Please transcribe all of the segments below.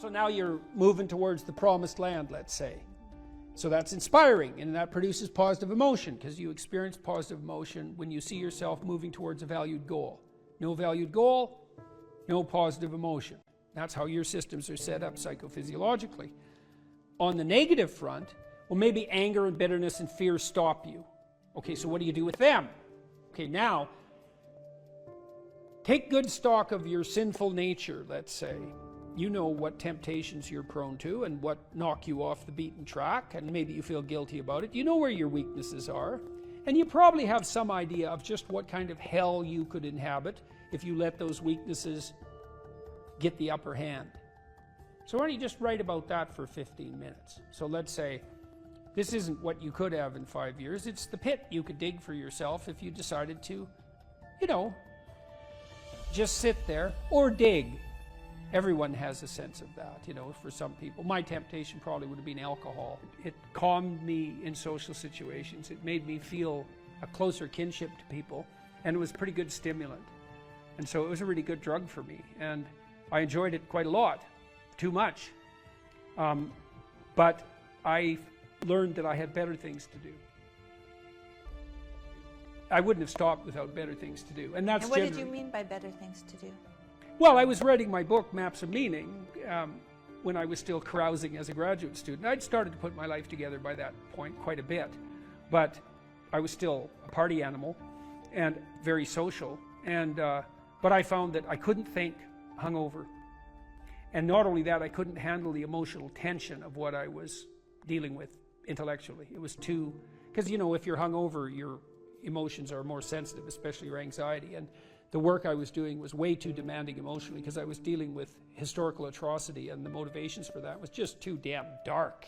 So now you're moving towards the promised land, let's say. So that's inspiring, and that produces positive emotion, because you experience positive emotion when you see yourself moving towards a valued goal. No valued goal, no positive emotion. That's how your systems are set up psychophysiologically. On the negative front, well, maybe anger and bitterness and fear stop you. Okay, so what do you do with them? Okay, now, take good stock of your sinful nature, let's say. You know what temptations you're prone to and what knock you off the beaten track, and maybe you feel guilty about it. You know where your weaknesses are, and you probably have some idea of just what kind of hell you could inhabit if you let those weaknesses get the upper hand. So why don't you just write about that for 15 minutes? So let's say this isn't what you could have in 5 years. It's the pit you could dig for yourself if you decided to, just sit there or dig. Everyone has a sense of that, for some people. My temptation probably would have been alcohol. It calmed me in social situations. It made me feel a closer kinship to people, and it was a pretty good stimulant. And so it was a really good drug for me, and I enjoyed it quite a lot, too much. But I learned that I had better things to do. I wouldn't have stopped without better things to do. And that's what did you mean by better things to do? Well, I was writing my book, Maps of Meaning, when I was still carousing as a graduate student. I'd started to put my life together by that point quite a bit, but I was still a party animal and very social. But I found that I couldn't think hungover. And not only that, I couldn't handle the emotional tension of what I was dealing with intellectually. It was too, because if you're hungover, your emotions are more sensitive, especially your anxiety. And the work I was doing was way too demanding emotionally, because I was dealing with historical atrocity, and the motivations for that was just too damn dark,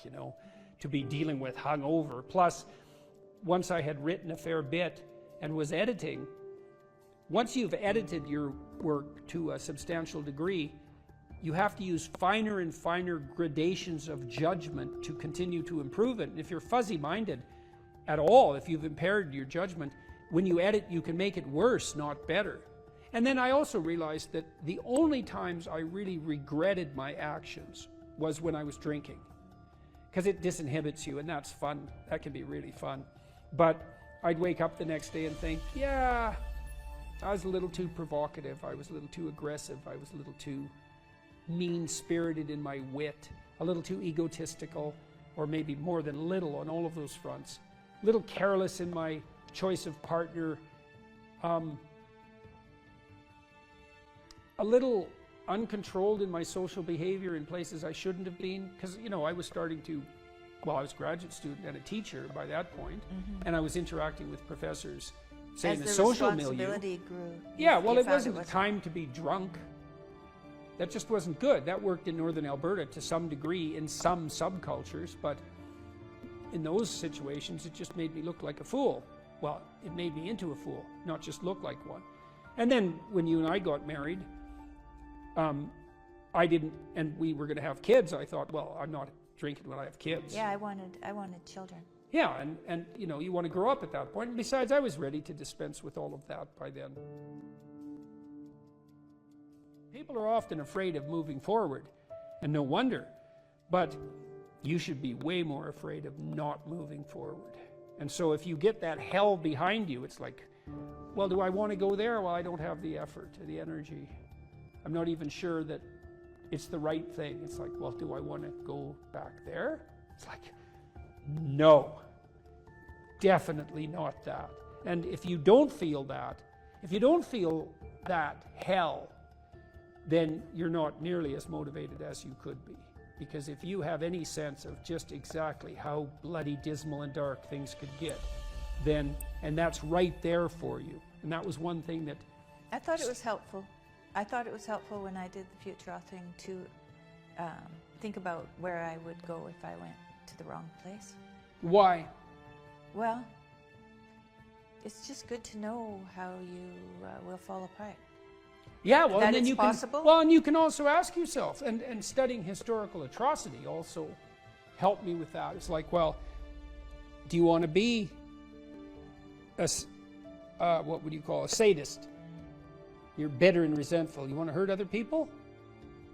to be dealing with hungover. Plus, once I had written a fair bit and was editing, once you've edited your work to a substantial degree, you have to use finer and finer gradations of judgment to continue to improve it. And if you're fuzzy-minded at all, if you've impaired your judgment, when you edit, you can make it worse, not better. And then I also realized that the only times I really regretted my actions was when I was drinking, because it disinhibits you, and that's fun. That can be really fun. But I'd wake up the next day and think, yeah, I was a little too provocative. I was a little too aggressive. I was a little too mean-spirited in my wit, a little too egotistical, or maybe more than little on all of those fronts. A little careless in my choice of partner, a little uncontrolled in my social behavior in places I shouldn't have been, because I was starting to, I was a graduate student and a teacher by that point, and I was interacting with professors, say in the social milieu. Grew, yeah, well, it wasn't the time to be drunk. That just wasn't good. That worked in northern Alberta to some degree in some subcultures, but in those situations it just made me look like a fool. Well, it made me into a fool, not just look like one. And then when you and I got married, I didn't, and we were going to have kids, I thought, well, I'm not drinking when I have kids. Yeah, I wanted children. Yeah, and you want to grow up at that point. And besides, I was ready to dispense with all of that by then. People are often afraid of moving forward, and no wonder. But you should be way more afraid of not moving forward. And so if you get that hell behind you, it's like, well, do I want to go there? Well, I don't have the effort, the energy. I'm not even sure that it's the right thing. It's like, well, do I want to go back there? It's like, no, definitely not that. And if you don't feel that, hell, then you're not nearly as motivated as you could be. Because if you have any sense of just exactly how bloody dismal and dark things could get, then, and that's right there for you. And that was one thing that... I thought it was helpful. I thought it was helpful when I did the future authoring to think about where I would go if I went to the wrong place. Why? Well, it's just good to know how you will fall apart. Yeah, well, that and then it's you possible? can. Well, and you can also ask yourself, and studying historical atrocity also helped me with that. It's like, well, do you want to be a what would you call a sadist? You're bitter and resentful. You want to hurt other people?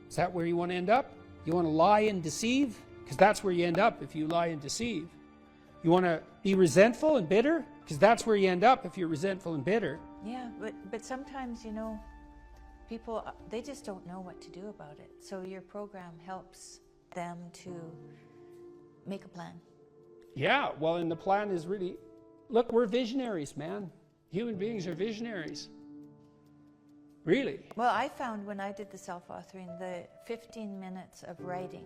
Is that where you want to end up? You want to lie and deceive? Because that's where you end up if you lie and deceive. You want to be resentful and bitter? Because that's where you end up if you're resentful and bitter. Yeah, but sometimes, you know, people, they just don't know what to do about it. So your program helps them to make a plan. Yeah, well, and the plan is really, look, we're visionaries, man. Human beings are visionaries. Really. Well, I found when I did the self-authoring, the 15 minutes of writing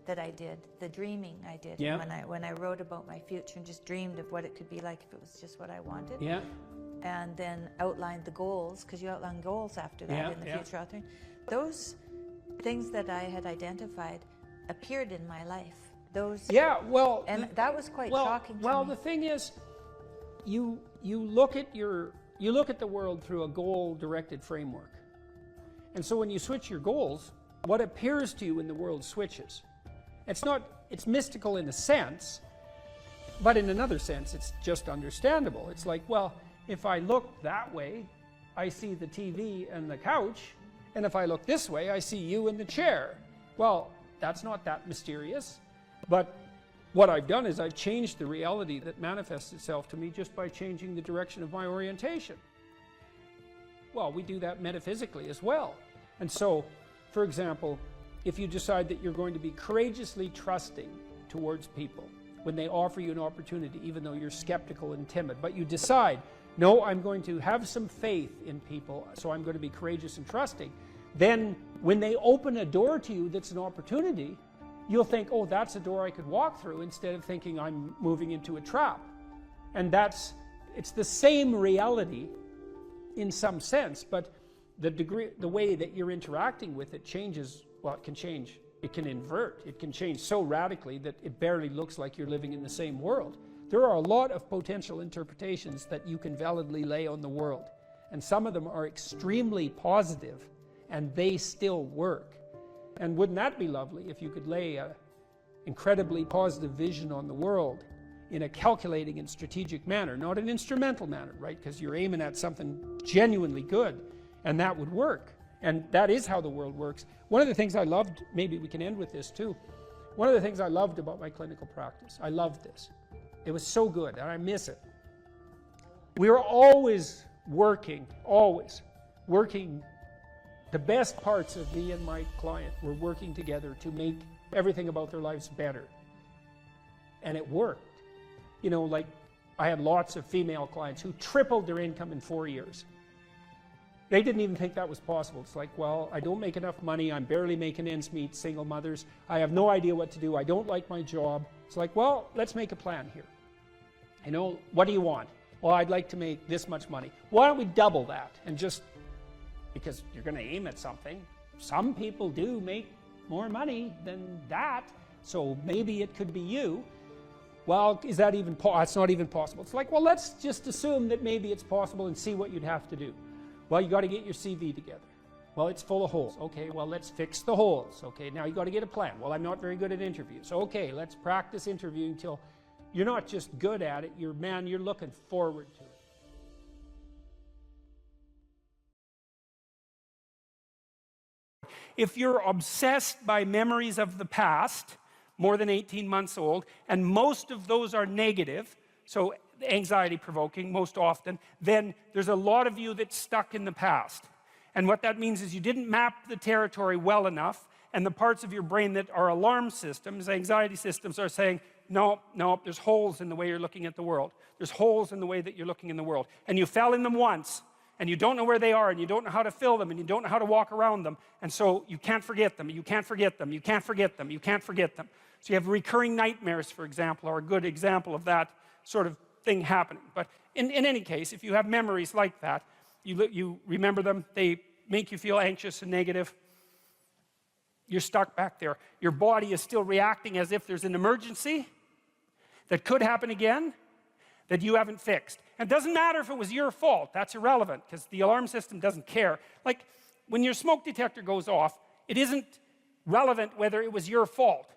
that I did, the dreaming I did, yeah. when I wrote about my future and just dreamed of what it could be like if it was just what I wanted. Yeah. And then outlined the goals, because you outline goals after that in the future authoring. Those things that I had identified appeared in my life. Those. Yeah, well. And that was quite shocking to me. Well, the thing is, you look at the world through a goal-directed framework. And so when you switch your goals, what appears to you in the world switches. It's mystical in a sense, but in another sense, it's just understandable. It's like, well, if I look that way, I see the TV and the couch, and if I look this way, I see you in the chair. Well, that's not that mysterious, but what I've done is I've changed the reality that manifests itself to me just by changing the direction of my orientation. Well, we do that metaphysically as well. And so, for example, if you decide that you're going to be courageously trusting towards people when they offer you an opportunity, even though you're skeptical and timid, but you decide, no, I'm going to have some faith in people, so I'm going to be courageous and trusting, then when they open a door to you that's an opportunity, you'll think, oh, that's a door I could walk through, instead of thinking I'm moving into a trap. And it's the same reality in some sense, but the way that you're interacting with it changes. Well, it can change, it can invert, it can change so radically that it barely looks like you're living in the same world. There are a lot of potential interpretations that you can validly lay on the world, and some of them are extremely positive, and they still work. And wouldn't that be lovely if you could lay an incredibly positive vision on the world in a calculating and strategic manner, not an instrumental manner, right? Because you're aiming at something genuinely good, and that would work. And that is how the world works. One of the things I loved, maybe we can end with this too, one of the things I loved about my clinical practice, I loved this. It was so good, and I miss it. We were always working, the best parts of me and my client were working together to make everything about their lives better. And it worked. You know, like I had lots of female clients who tripled their income in 4 years. They didn't even think that was possible. It's like, well, I don't make enough money, I'm barely making ends meet, single mothers, I have no idea what to do, I don't like my job. It's like, well, let's make a plan here. You know, what do you want? Well, I'd like to make this much money. Why don't we double that? And just, because you're going to aim at something. Some people do make more money than that, so maybe it could be you. Well, is that even it's not even possible. It's like, well, let's just assume that maybe it's possible and see what you'd have to do. Well, you got to get your CV together. Well, it's full of holes. Okay, well, let's fix the holes. Okay, now you got to get a plan. Well, I'm not very good at interviews. Okay, let's practice interviewing till you're not just good at it, you're looking forward to it. If you're obsessed by memories of the past, more than 18 months old, and most of those are negative, so anxiety provoking most often, then there's a lot of you that's stuck in the past. And what that means is you didn't map the territory well enough, and the parts of your brain that are alarm systems, anxiety systems, are saying, no, there's holes in the way you're looking at the world. There's holes in the way that you're looking in the world. And you fell in them once, and you don't know where they are, and you don't know how to fill them, and you don't know how to walk around them, and so you can't forget them, you can't forget them, you can't forget them, you can't forget them. So you have recurring nightmares, for example, are a good example of that sort of thing happening. But in any case, if you have memories like that, you remember them, they make you feel anxious and negative, you're stuck back there. Your body is still reacting as if there's an emergency that could happen again that you haven't fixed. And it doesn't matter if it was your fault. That's irrelevant because the alarm system doesn't care. Like when your smoke detector goes off, it isn't relevant whether it was your fault.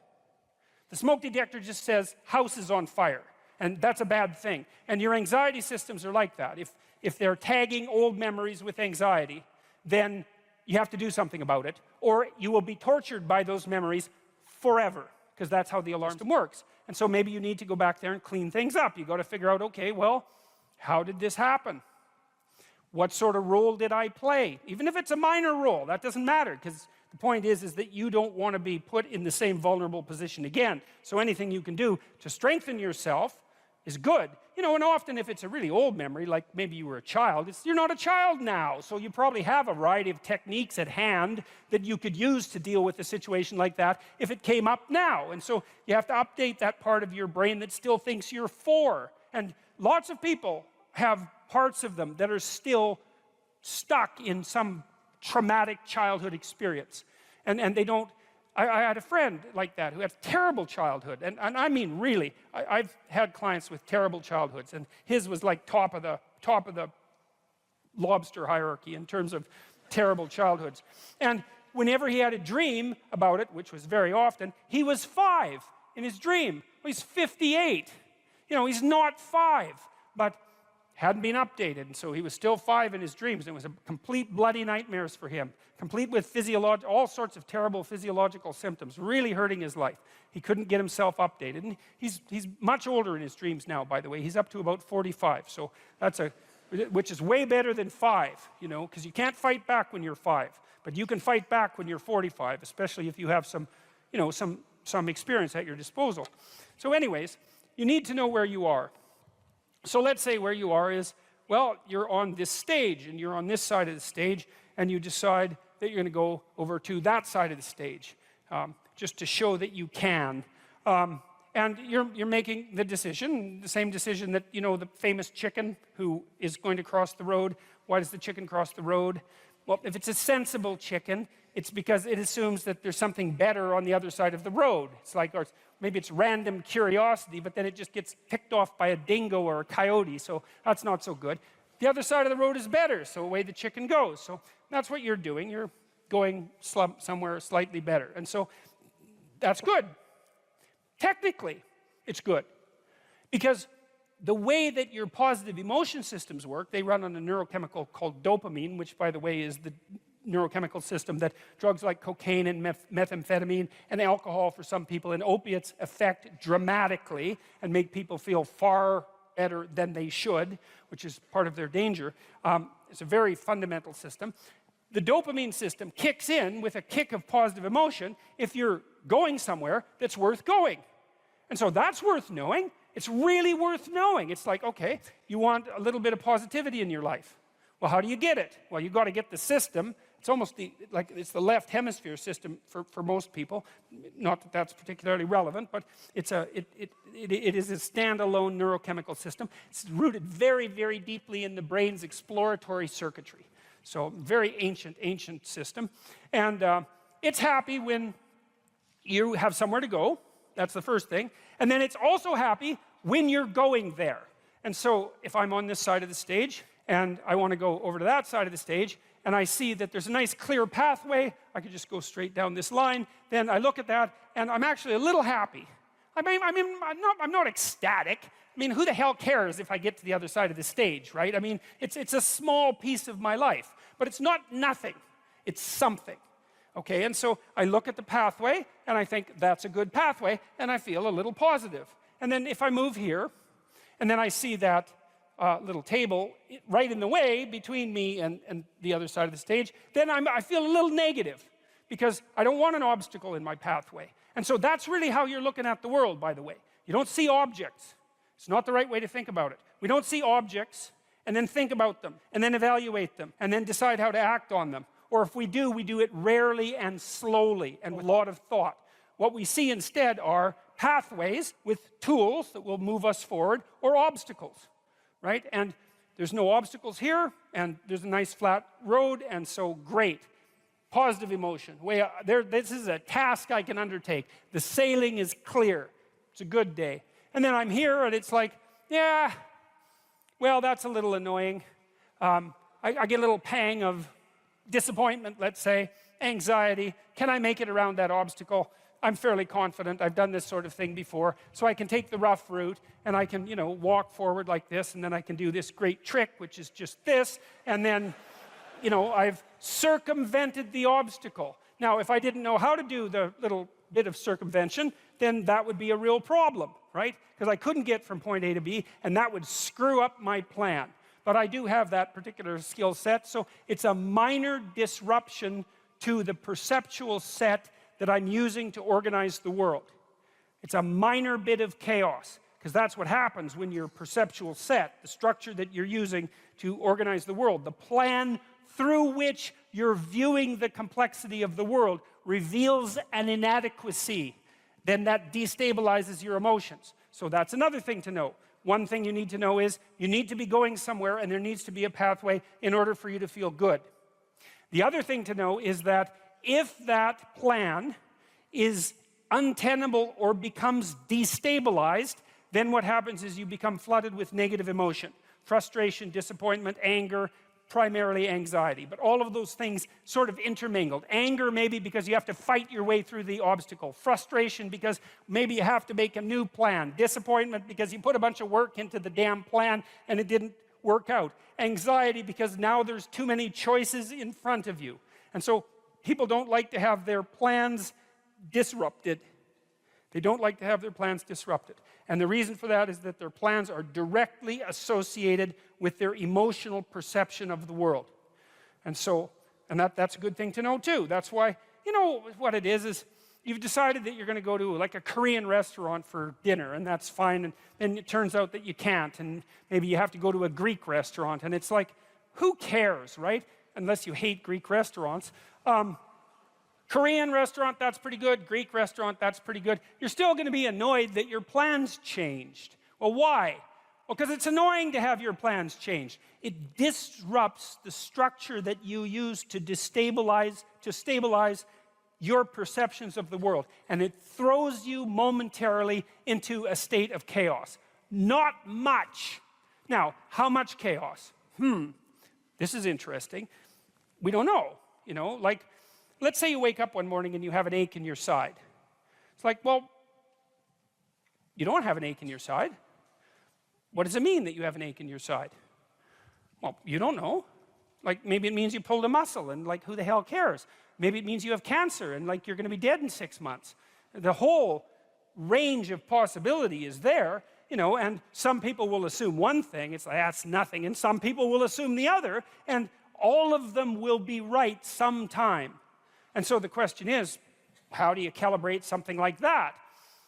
The smoke detector just says house is on fire, and that's a bad thing. And your anxiety systems are like that. If they're tagging old memories with anxiety, then you have to do something about it, or you will be tortured by those memories forever, because that's how the alarm system works. And so maybe you need to go back there and clean things up. You got to figure out, okay, well, how did this happen? What sort of role did I play? Even if it's a minor role, that doesn't matter, because the point is that you don't want to be put in the same vulnerable position again. So anything you can do to strengthen yourself is good. You know, and often if it's a really old memory, like maybe you were a child, you're not a child now, so you probably have a variety of techniques at hand that you could use to deal with a situation like that if it came up now. And so you have to update that part of your brain that still thinks you're 4. And lots of people have parts of them that are still stuck in some traumatic childhood experience. And they don't... I had a friend like that who had a terrible childhood, and I mean really, I've had clients with terrible childhoods, and his was like top of the lobster hierarchy in terms of terrible childhoods. And whenever he had a dream about it, which was very often, he was 5 in his dream. Well, he's 58. You know, he's not 5, but hadn't been updated, and so he was still 5 in his dreams, and it was a complete bloody nightmares for him, complete with all sorts of terrible physiological symptoms, really hurting his life. He couldn't get himself updated, and he's much older in his dreams now, by the way. He's up to about 45, so that's which is way better than 5, you know, because you can't fight back when you're 5, but you can fight back when you're 45, especially if you have some, you know, some experience at your disposal. So anyways, you need to know where you are. So let's say where you are is, well, you're on this stage, and you're on this side of the stage, and you decide that you're going to go over to that side of the stage, just to show that you can. And you're making the decision, the same decision that, you know, the famous chicken who is going to cross the road. Why does the chicken cross the road? Well, if it's a sensible chicken, it's because it assumes that there's something better on the other side of the road. It's like, or maybe it's random curiosity, but then it just gets picked off by a dingo or a coyote, so that's not so good. The other side of the road is better, so away the chicken goes. So that's what you're doing. You're going somewhere slightly better. And so that's good. Technically, it's good. Because the way that your positive emotion systems work, they run on a neurochemical called dopamine, which, by the way, is the neurochemical system that drugs like cocaine and methamphetamine and alcohol for some people and opiates affect dramatically and make people feel far better than they should, which is part of their danger. It's a very fundamental system. The dopamine system kicks in with a kick of positive emotion if you're going somewhere that's worth going. And so that's worth knowing. It's really worth knowing. It's like, okay, you want a little bit of positivity in your life. Well, how do you get it? Well, you've got to get the system. It's almost like it's the left hemisphere system for most people. Not that that's particularly relevant, but it is a standalone neurochemical system. It's rooted very, very deeply in the brain's exploratory circuitry. So very ancient system. And it's happy when you have somewhere to go. That's the first thing. And then it's also happy when you're going there. And so if I'm on this side of the stage and I want to go over to that side of the stage, and I see that there's a nice clear pathway, I could just go straight down this line, then I look at that, and I'm actually a little happy. I'm not ecstatic. I mean, who the hell cares if I get to the other side of the stage, right? I mean, it's a small piece of my life, but it's not nothing. It's something, okay? And so I look at the pathway, and I think that's a good pathway, and I feel a little positive. And then if I move here, and then I see that little table right in the way between me and the other side of the stage, then I feel a little negative because I don't want an obstacle in my pathway. And so that's really how you're looking at the world, by the way. You don't see objects. It's not the right way to think about it. We don't see objects and then think about them and then evaluate them and then decide how to act on them. Or if we do it rarely and slowly and with a lot of thought. What we see instead are pathways with tools that will move us forward or obstacles. Right? And there's no obstacles here, and there's a nice flat road, and so great. Positive emotion. This is a task I can undertake. The sailing is clear. It's a good day. And then I'm here, and it's like, yeah, well, that's a little annoying. I get a little pang of disappointment, let's say, anxiety. Can I make it around that obstacle? I'm fairly confident. I've done this sort of thing before. So I can take the rough route, and I can, you know, walk forward like this, and then I can do this great trick, which is just this, and then you know, I've circumvented the obstacle. Now, if I didn't know how to do the little bit of circumvention, then that would be a real problem, right? Because I couldn't get from point A to B, and that would screw up my plan. But I do have that particular skill set, so it's a minor disruption to the perceptual set that I'm using to organize the world. It's a minor bit of chaos, because that's what happens when your perceptual set, the structure that you're using to organize the world, the plan through which you're viewing the complexity of the world, reveals an inadequacy, then that destabilizes your emotions. So that's another thing to know. One thing you need to know is you need to be going somewhere, and there needs to be a pathway in order for you to feel good. The other thing to know is that if that plan is untenable or becomes destabilized, then what happens is you become flooded with negative emotion. Frustration, disappointment, anger, primarily anxiety. But all of those things sort of intermingled. Anger maybe because you have to fight your way through the obstacle. Frustration because maybe you have to make a new plan. Disappointment because you put a bunch of work into the damn plan and it didn't work out. Anxiety because now there's too many choices in front of you. And so people don't like to have their plans disrupted. They don't like to have their plans disrupted. And the reason for that is that their plans are directly associated with their emotional perception of the world. And so, that's a good thing to know too. That's why, you know, what it is you've decided that you're going to go to like a Korean restaurant for dinner, and that's fine, and then it turns out that you can't, and maybe you have to go to a Greek restaurant, and it's like, who cares, right? Unless you hate Greek restaurants. Korean restaurant, that's pretty good. Greek restaurant, that's pretty good. You're still going to be annoyed that your plans changed. Well, why? Well, because it's annoying to have your plans changed. It disrupts the structure that you use to stabilize your perceptions of the world. And it throws you momentarily into a state of chaos. Not much. Now, how much chaos? This is interesting. We don't know. You know, like, let's say you wake up one morning and you have an ache in your side. It's like, well, you don't have an ache in your side. What does it mean that you have an ache in your side? Well, you don't know. Like, maybe it means you pulled a muscle, and like, who the hell cares? Maybe it means you have cancer, and like, you're going to be dead in 6 months. The whole range of possibility is there, you know, and some people will assume one thing, it's like, that's nothing, and some people will assume the other, and all of them will be right sometime. And so the question is, how do you calibrate something like that?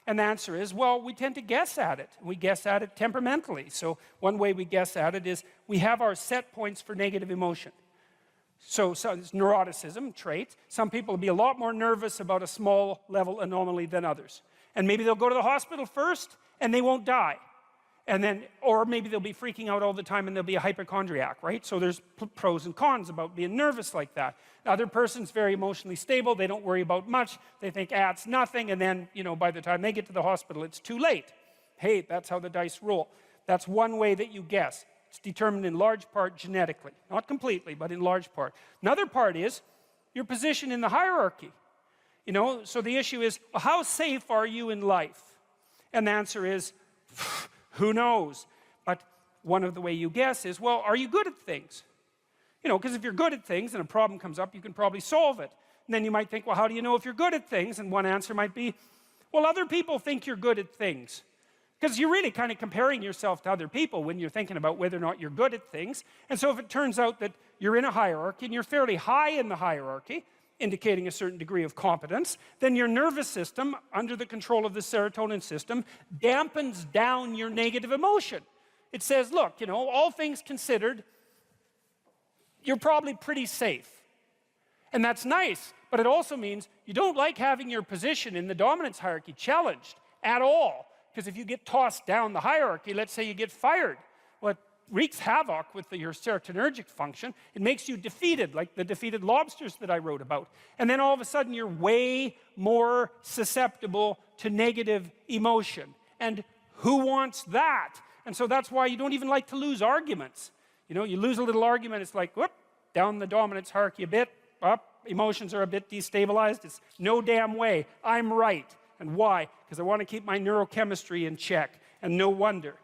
And the answer is, well, we tend to guess at it. We guess at it temperamentally. So one way we guess at it is we have our set points for negative emotion. So it's neuroticism trait. Some people will be a lot more nervous about a small level anomaly than others. And maybe they'll go to the hospital first and they won't die. And then, or maybe they'll be freaking out all the time and they'll be a hypochondriac, right? So there's pros and cons about being nervous like that. The other person's very emotionally stable. They don't worry about much. They think, it's nothing. And then, you know, by the time they get to the hospital, it's too late. Hey, that's how the dice roll. That's one way that you guess. It's determined in large part genetically. Not completely, but in large part. Another part is your position in the hierarchy. You know, so the issue is, well, how safe are you in life? And the answer is, who knows? But one of the way you guess is, well, are you good at things? You know, because if you're good at things and a problem comes up, you can probably solve it. And then you might think, well, how do you know if you're good at things? And one answer might be, well, other people think you're good at things. Because you're really kind of comparing yourself to other people when you're thinking about whether or not you're good at things. And so if it turns out that you're in a hierarchy and you're fairly high in the hierarchy, indicating a certain degree of competence, then your nervous system, under the control of the serotonin system, dampens down your negative emotion. It says, look, you know, all things considered, you're probably pretty safe. And that's nice, but it also means you don't like having your position in the dominance hierarchy challenged at all. Because if you get tossed down the hierarchy, let's say you get fired, well, it wreaks havoc with your serotonergic function. It makes you defeated, like the defeated lobsters that I wrote about. And then all of a sudden, you're way more susceptible to negative emotion. And who wants that? And so that's why you don't even like to lose arguments. You know, you lose a little argument, it's like, whoop, down the dominance hierarchy a bit, up, emotions are a bit destabilized. It's no damn way, I'm right. And why? Because I want to keep my neurochemistry in check. And no wonder.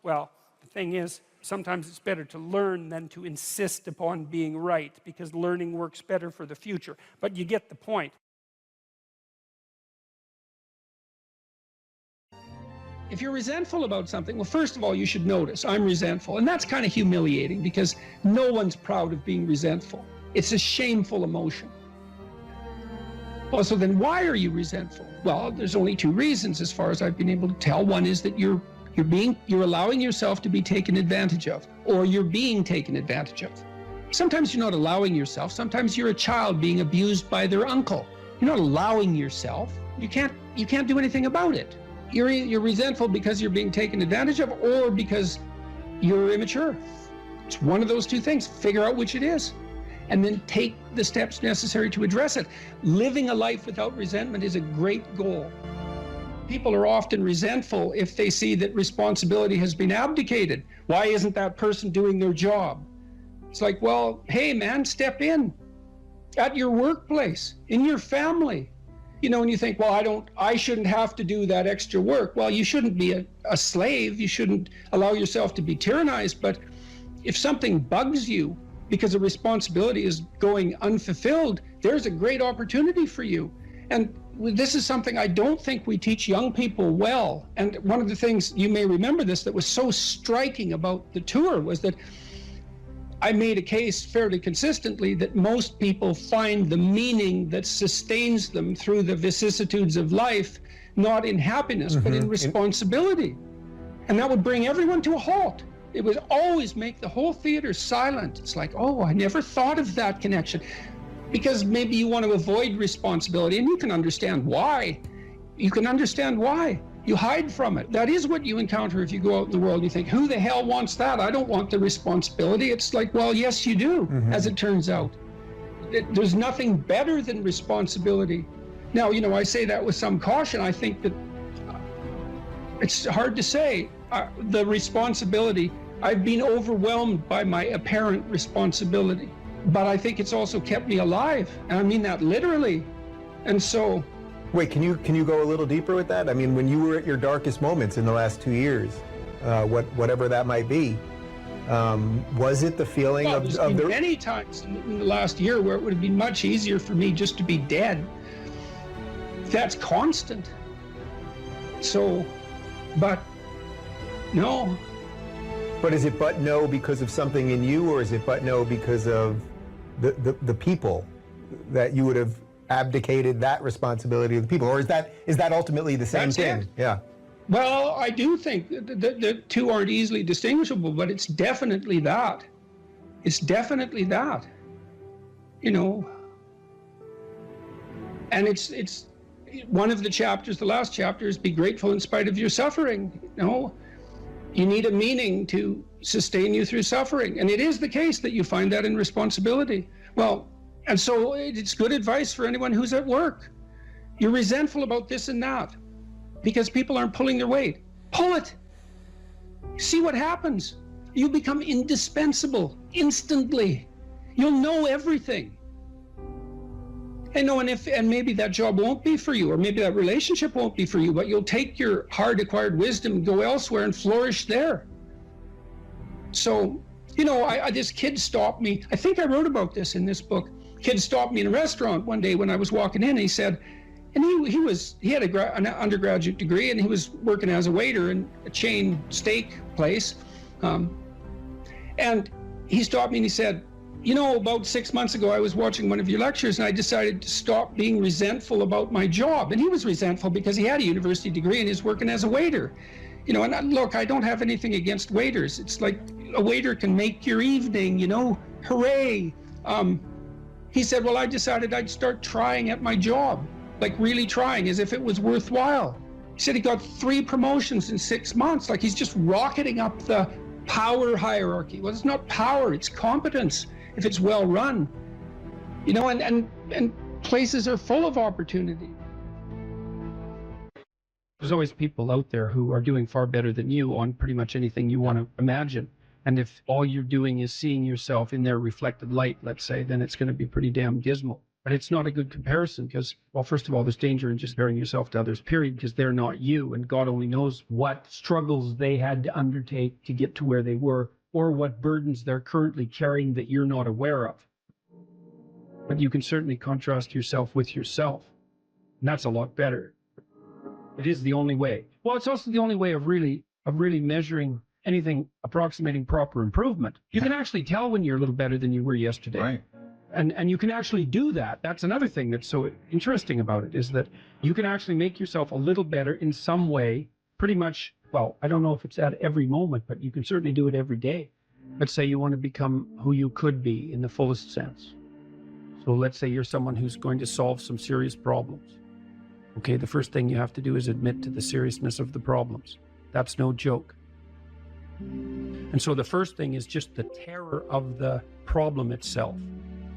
Well, the thing is, sometimes it's better to learn than to insist upon being right, because learning works better for the future. But you get the point. If you're resentful about something, well, first of all, you should notice, I'm resentful. And that's kind of humiliating, because no one's proud of being resentful. It's a shameful emotion. Well, so then why are you resentful? Well, there's only two reasons as far as I've been able to tell. One is that you're allowing yourself to be taken advantage of, or you're being taken advantage of. Sometimes you're not allowing yourself. Sometimes you're a child being abused by their uncle. You're not allowing yourself. You can't do anything about it. You're resentful because you're being taken advantage of, or because you're immature. It's one of those two things. Figure out which it is, and then take the steps necessary to address it. Living a life without resentment is a great goal. People are often resentful if they see that responsibility has been abdicated. Why isn't that person doing their job? It's like, well, hey man, step in. At your workplace, in your family. You know, and you think, well, I shouldn't have to do that extra work. Well, you shouldn't be a slave. You shouldn't allow yourself to be tyrannized. But if something bugs you because a responsibility is going unfulfilled, there's a great opportunity for you. And this is something I don't think we teach young people well. And one of the things, you may remember this, that was so striking about the tour was that I made a case fairly consistently that most people find the meaning that sustains them through the vicissitudes of life, not in happiness, but in responsibility. And that would bring everyone to a halt. It would always make the whole theater silent. It's like, oh, I never thought of that connection. Because maybe you want to avoid responsibility, and you can understand why. You can understand why. You hide from it. That is what you encounter if you go out in the world. You think, who the hell wants that? I don't want the responsibility. It's like, well, yes, you do, as it turns out. There's nothing better than responsibility. Now, you know, I say that with some caution. I think that it's hard to say. The responsibility, I've been overwhelmed by my apparent responsibility, but I think it's also kept me alive. And I mean that literally. And so, wait, can you go a little deeper with that? I mean, when you were at your darkest moments in the last 2 years, whatever that might be, was it the feeling of the many times in the last year where it would have been much easier for me just to be dead. That's constant. So, but no. But is it but no because of something in you, or is it but no because of the people that you would have abdicated that responsibility of the people, or is that ultimately the same thing? Yeah. Well, I do think the two aren't easily distinguishable, but it's definitely that. It's definitely that. You know. And it's one of the chapters, the last chapter, is be grateful in spite of your suffering. You know, you need a meaning to sustain you through suffering, and it is the case that you find that in responsibility. Well. And so it's good advice for anyone who's at work. You're resentful about this and that because people aren't pulling their weight. Pull it. See what happens. You become indispensable instantly. You'll know everything. And maybe that job won't be for you, or maybe that relationship won't be for you, but you'll take your hard acquired wisdom and go elsewhere and flourish there. So, you know, this kid stopped me. I think I wrote about this in this book. Kid stopped me in a restaurant one day when I was walking in, and he said, and he had an undergraduate degree, and he was working as a waiter in a chain steak place. And he stopped me and he said, you know, about 6 months ago, I was watching one of your lectures, and I decided to stop being resentful about my job. And he was resentful because he had a university degree and he's working as a waiter. You know, and look, I don't have anything against waiters. It's like a waiter can make your evening, you know, hooray. He said, well, I decided I'd start trying at my job, like really trying, as if it was worthwhile. He said he got 3 promotions in 6 months, like he's just rocketing up the power hierarchy. Well, it's not power, it's competence, if it's well run. You know, and places are full of opportunity. There's always people out there who are doing far better than you on pretty much anything you want to imagine. And if all you're doing is seeing yourself in their reflected light, let's say, then it's going to be pretty damn dismal. But it's not a good comparison because, well, first of all, there's danger in just comparing yourself to others, period, because they're not you. And God only knows what struggles they had to undertake to get to where they were. or what burdens they're currently carrying that you're not aware of. But you can certainly contrast yourself with yourself. And that's a lot better. It is the only way. Well, it's also the only way of really measuring anything approximating proper improvement. You can actually tell when you're a little better than you were yesterday. Right. And you can actually do that. That's another thing that's so interesting about it, is that you can actually make yourself a little better in some way, pretty much. Well, I don't know if it's at every moment, but you can certainly do it every day. Let's say you want to become who you could be in the fullest sense. So let's say you're someone who's going to solve some serious problems. Okay, the first thing you have to do is admit to the seriousness of the problems. That's no joke. And so the first thing is just the terror of the problem itself.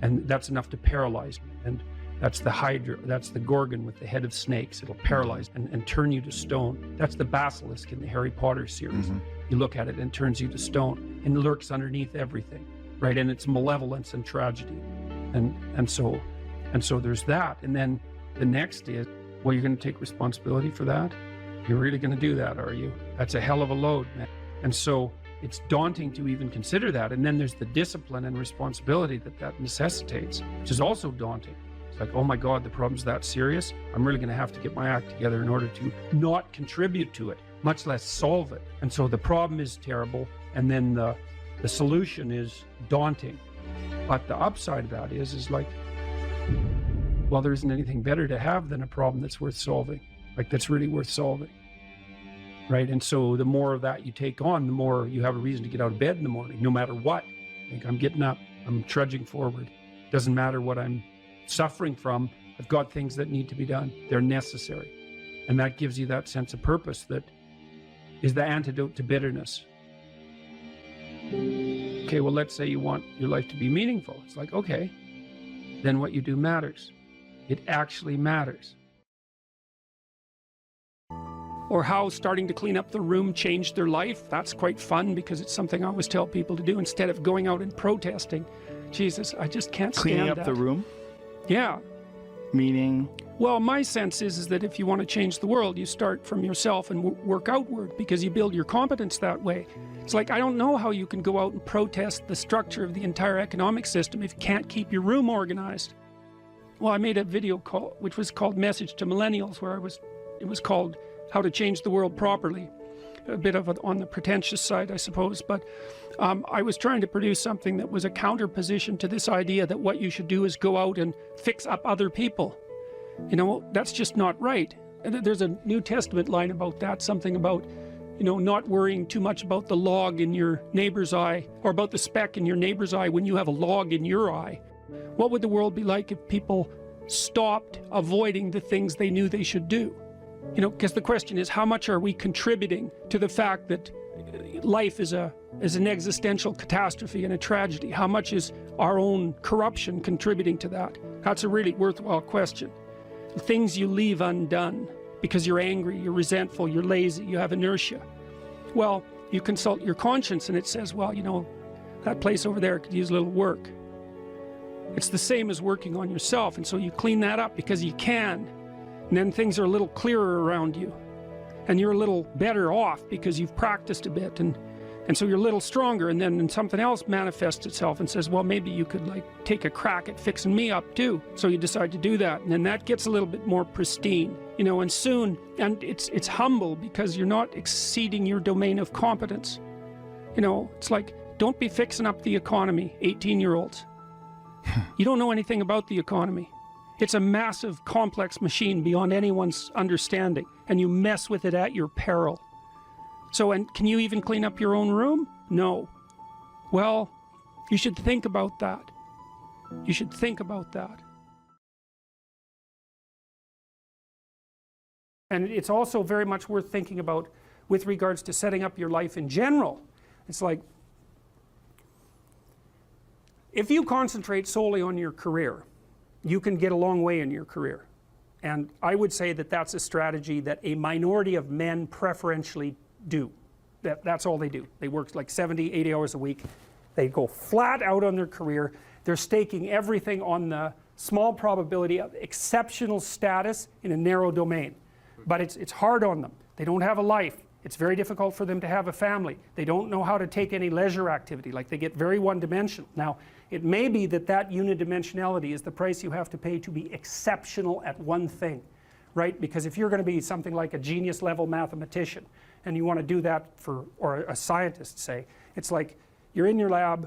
And that's enough to paralyze me. And that's the Hydra, that's the Gorgon with the head of snakes. It'll paralyze and turn you to stone. That's the basilisk in the Harry Potter series. Mm-hmm. You look at it and it turns you to stone and lurks underneath everything, right? And it's malevolence and tragedy. And so there's that. And then the next is, well, you're going to take responsibility for that? You're really going to do that, are you? That's a hell of a load, man. And so it's daunting to even consider that. And then there's the discipline and responsibility that necessitates, which is also daunting. It's like, oh my God, the problem's that serious. I'm really going to have to get my act together in order to not contribute to it, much less solve it. And so the problem is terrible. And then the solution is daunting. But the upside of that is like, well, there isn't anything better to have than a problem that's worth solving, like that's really worth solving. Right. And so the more of that you take on, the more you have a reason to get out of bed in the morning, no matter what. Like, I'm getting up, I'm trudging forward. Doesn't matter what I'm suffering from. I've got things that need to be done. They're necessary. And that gives you that sense of purpose that is the antidote to bitterness. Okay, well, let's say you want your life to be meaningful. It's like, okay, then what you do matters. It actually matters. Or how starting to clean up the room changed their life. That's quite fun because it's something I always tell people to do instead of going out and protesting. Jesus, I just can't stand Cleaning up that. the room? Yeah. Meaning? Well, my sense is that if you want to change the world, you start from yourself and work outward because you build your competence that way. It's like, I don't know how you can go out and protest the structure of the entire economic system if you can't keep your room organized. Well, I made a video call, which was called Message to Millennials, where it was called How to Change the World Properly. A bit of on the pretentious side, I suppose, but I was trying to produce something that was a counterposition to this idea that what you should do is go out and fix up other people. You know, that's just not right. There's a New Testament line about that, something about, you know, not worrying too much about the log in your neighbor's eye, or about the speck in your neighbor's eye when you have a log in your eye. What would the world be like if people stopped avoiding the things they knew they should do? You know, because the question is, how much are we contributing to the fact that life is an existential catastrophe and a tragedy? How much is our own corruption contributing to that? That's a really worthwhile question. The things you leave undone because you're angry, you're resentful, you're lazy, you have inertia. Well, you consult your conscience and it says, well, you know, that place over there could use a little work. It's the same as working on yourself, and so you clean that up because you can. And then things are a little clearer around you. And you're a little better off because you've practiced a bit. And so you're a little stronger, and then something else manifests itself and says, well, maybe you could like take a crack at fixing me up too. So you decide to do that. And then that gets a little bit more pristine, you know, and soon, and it's humble because you're not exceeding your domain of competence. You know, it's like, don't be fixing up the economy, 18-year-olds. You don't know anything about the economy. It's a massive, complex machine beyond anyone's understanding, and you mess with it at your peril. So, and can you even clean up your own room? No. Well, you should think about that. You should think about that. And it's also very much worth thinking about with regards to setting up your life in general. It's like, if you concentrate solely on your career, you can get a long way in your career. And I would say that that's a strategy that a minority of men preferentially do. That's all they do. They work like 70, 80 hours a week. They go flat out on their career. They're staking everything on the small probability of exceptional status in a narrow domain. But it's hard on them. They don't have a life. It's very difficult for them to have a family. They don't know how to take any leisure activity. Like, they get very one-dimensional. Now, it may be that that unidimensionality is the price you have to pay to be exceptional at one thing, right? Because if you're going to be something like a genius level mathematician and you want to do that for, or a scientist say, it's like you're in your lab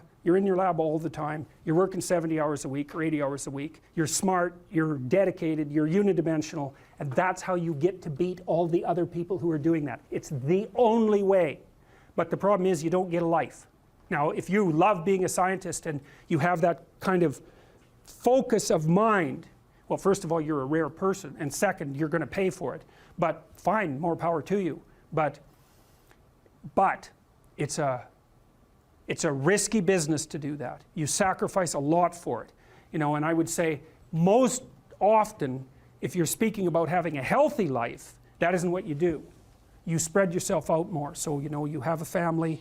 all the time, you're working 70 hours a week or 80 hours a week, you're smart, you're dedicated, you're unidimensional, and that's how you get to beat all the other people who are doing that. It's the only way. But the problem is you don't get a life. Now, if you love being a scientist and you have that kind of focus of mind, well, first of all, you're a rare person, and second, you're going to pay for it. But fine, more power to you. But it's a risky business to do that. You sacrifice a lot for it. You know, and I would say most often, if you're speaking about having a healthy life, that isn't what you do. You spread yourself out more. So, you know, you have a family,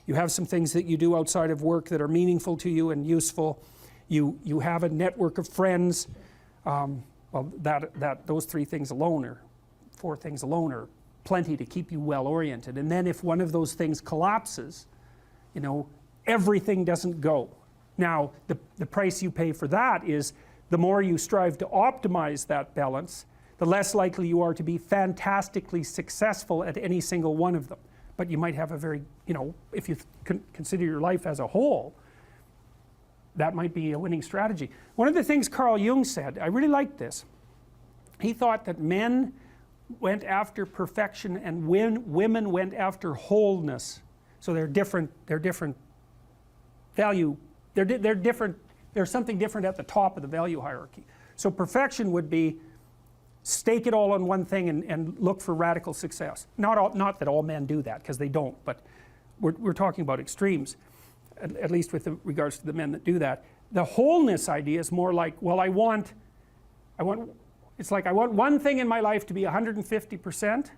you have some things that you do outside of work that are meaningful to you and useful. You have a network of friends. Well, those 3 things alone, or 4 things alone, are plenty to keep you well oriented. And then if one of those things collapses, you know, everything doesn't go. Now, the price you pay for that is the more you strive to optimize that balance, the less likely you are to be fantastically successful at any single one of them. But you might have a very, you know, if you consider your life as a whole, that might be a winning strategy. One of the things Carl Jung said, I really liked this. He thought that men went after perfection and women went after wholeness. So they're different value, they're different, there's something different at the top of the value hierarchy. So perfection would be stake it all on one thing and look for radical success. Not that all men do that, because they don't, but we're talking about extremes, at least with regards to the men that do that. The wholeness idea is more like, well, it's like I want one thing in my life to be 150%,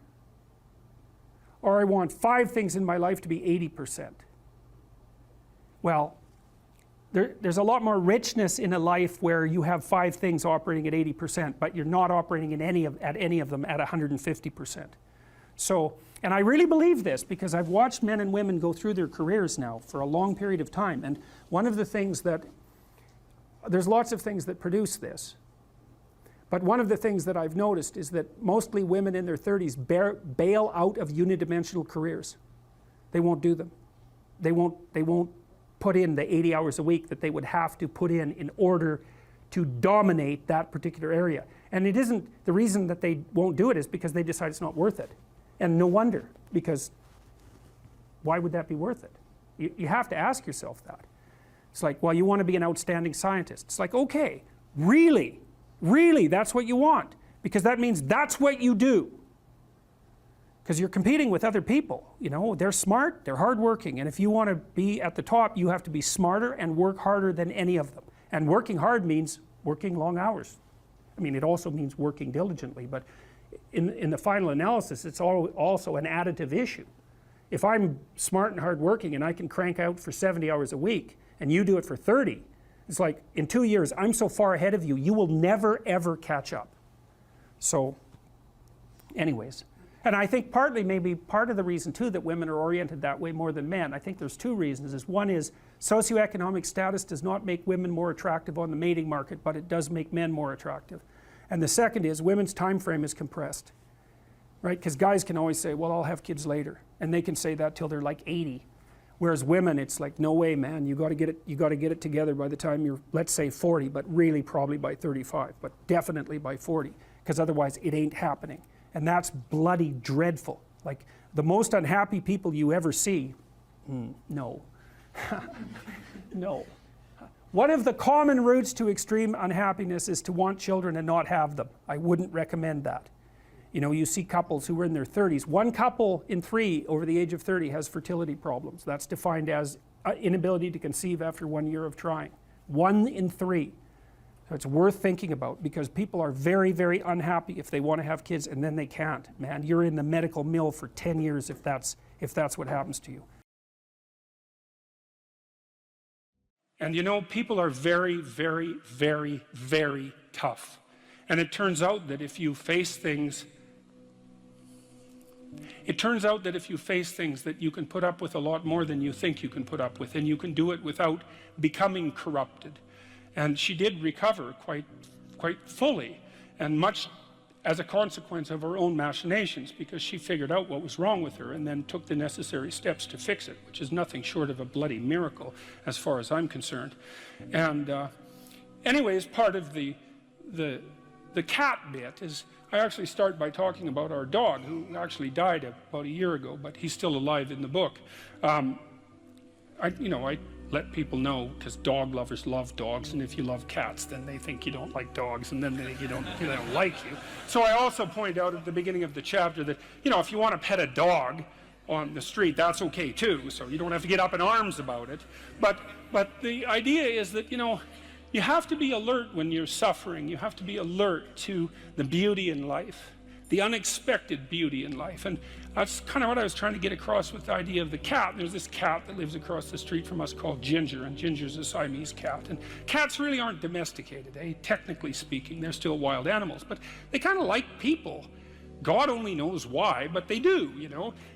or I want 5 things in my life to be 80%. Well, there's a lot more richness in a life where you have 5 things operating at 80%, but you're not operating at any of them at 150%. So, and I really believe this because I've watched men and women go through their careers now for a long period of time, and one of the things that, there's lots of things that produce this, but one of the things that I've noticed is that mostly women in their 30s bail out of unidimensional careers. They won't do them. They won't put in the 80 hours a week that they would have to put in order to dominate that particular area. And it isn't, the reason that they won't do it is because they decide it's not worth it. And no wonder, because why would that be worth it? You have to ask yourself that. It's like, well, you want to be an outstanding scientist. It's like, okay, really, that's what you want, because that means that's what you do. Because you're competing with other people, you know, they're smart, they're hardworking, and if you want to be at the top, you have to be smarter and work harder than any of them. And working hard means working long hours. I mean, it also means working diligently, but in the final analysis, it's also an additive issue. If I'm smart and hardworking and I can crank out for 70 hours a week, and you do it for 30, it's like, in 2 years, I'm so far ahead of you, you will never ever catch up. So, anyways. And I think maybe part of the reason too that women are oriented that way more than men, I think there's 2 reasons. One is socioeconomic status does not make women more attractive on the mating market, but it does make men more attractive. And the second is women's time frame is compressed, right? Because guys can always say, well, I'll have kids later, and they can say that till they're like 80. Whereas women, it's like, no way, man, you got to get it together by the time you're, let's say 40, but really probably by 35, but definitely by 40, because otherwise it ain't happening. And that's bloody dreadful. Like, the most unhappy people you ever see, no. No. One of the common routes to extreme unhappiness is to want children and not have them. I wouldn't recommend that. You know, you see couples who are in their 30s. 1 couple in 3 over the age of 30 has fertility problems. That's defined as inability to conceive after 1 year of trying. 1 in 3. So it's worth thinking about, because people are very, very unhappy if they want to have kids and then they can't. Man, you're in the medical mill for 10 years if that's what happens to you. And you know, people are very, very, very, very tough. And it turns out that if you face things It turns out that if you face things, that you can put up with a lot more than you think you can put up with, and you can do it without becoming corrupted. And she did recover quite fully, and much as a consequence of her own machinations, because she figured out what was wrong with her and then took the necessary steps to fix it, which is nothing short of a bloody miracle as far as I'm concerned. And anyways, part of the cat bit is, I actually start by talking about our dog, who actually died about a year ago, but he's still alive in the book. I let people know, because dog lovers love dogs, and if you love cats, then they think you don't like dogs, and then they think they don't like you. So I also point out at the beginning of the chapter that, if you want to pet a dog on the street, that's okay too, so you don't have to get up in arms about it. But the idea is that, you have to be alert when you're suffering. You have to be alert to the beauty in life, the unexpected beauty in life. And that's kind of what I was trying to get across with the idea of the cat. There's this cat that lives across the street from us called Ginger, and Ginger's a Siamese cat. And cats really aren't domesticated, technically speaking. They're still wild animals, but they kind of like people. God only knows why, but they do,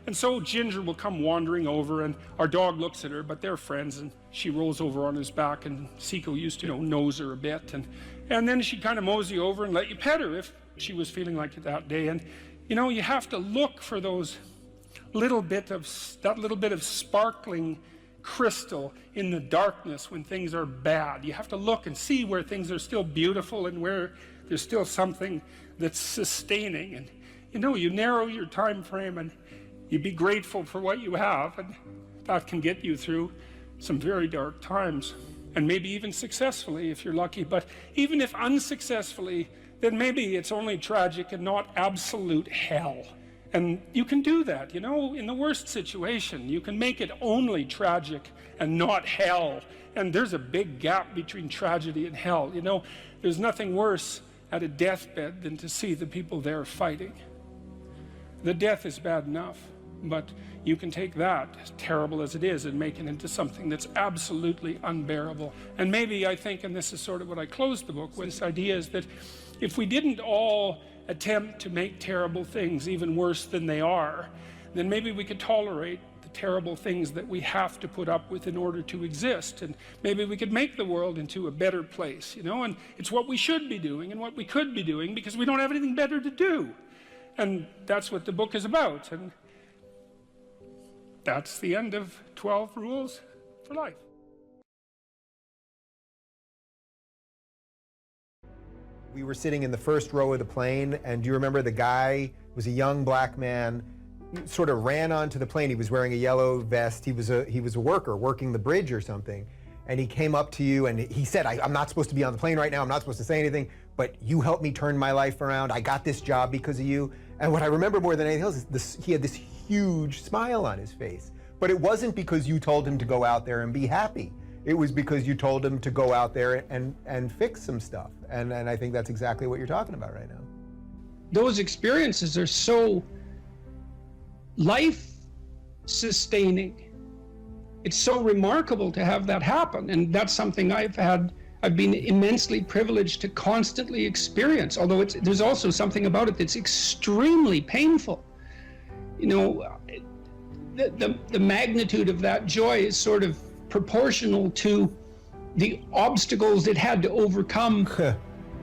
And so Ginger will come wandering over, and our dog looks at her, but they're friends, and she rolls over on his back, and Seiko used to, nose her a bit, and then she'd kind of mosey over and let you pet her if she was feeling like it that day. And, you have to look for that little bit of sparkling crystal in the darkness when things are bad. You have to look and see where things are still beautiful and where there's still something that's sustaining. And, you narrow your time frame and you be grateful for what you have, and that can get you through some very dark times, and maybe even successfully if you're lucky. But even if unsuccessfully, then maybe it's only tragic and not absolute hell. And you can do that, in the worst situation. You can make it only tragic and not hell. And there's a big gap between tragedy and hell. There's nothing worse at a deathbed than to see the people there fighting. The death is bad enough, but you can take that, as terrible as it is, and make it into something that's absolutely unbearable. And maybe I think, and this is sort of what I closed the book with, this idea is that if we didn't all attempt to make terrible things even worse than they are, then maybe we could tolerate the terrible things that we have to put up with in order to exist, and maybe we could make the world into a better place, and it's what we should be doing and what we could be doing, because we don't have anything better to do. And that's what the book is about, and that's the end of 12 Rules for Life. We were sitting in the first row of the plane, and do you remember the guy was a young black man, sort of ran onto the plane. He was wearing a yellow vest. He was a worker working the bridge or something. And he came up to you and he said, I'm not supposed to be on the plane right now. I'm not supposed to say anything, but you helped me turn my life around. I got this job because of you. And what I remember more than anything else is he had this huge smile on his face. But it wasn't because you told him to go out there and be happy. It was because you told him to go out there and fix some stuff. And I think that's exactly what you're talking about right now. Those experiences are so life-sustaining. It's so remarkable to have that happen, and that's something I've been immensely privileged to constantly experience, although there's also something about it that's extremely painful. The magnitude of that joy is sort of proportional to the obstacles it had to overcome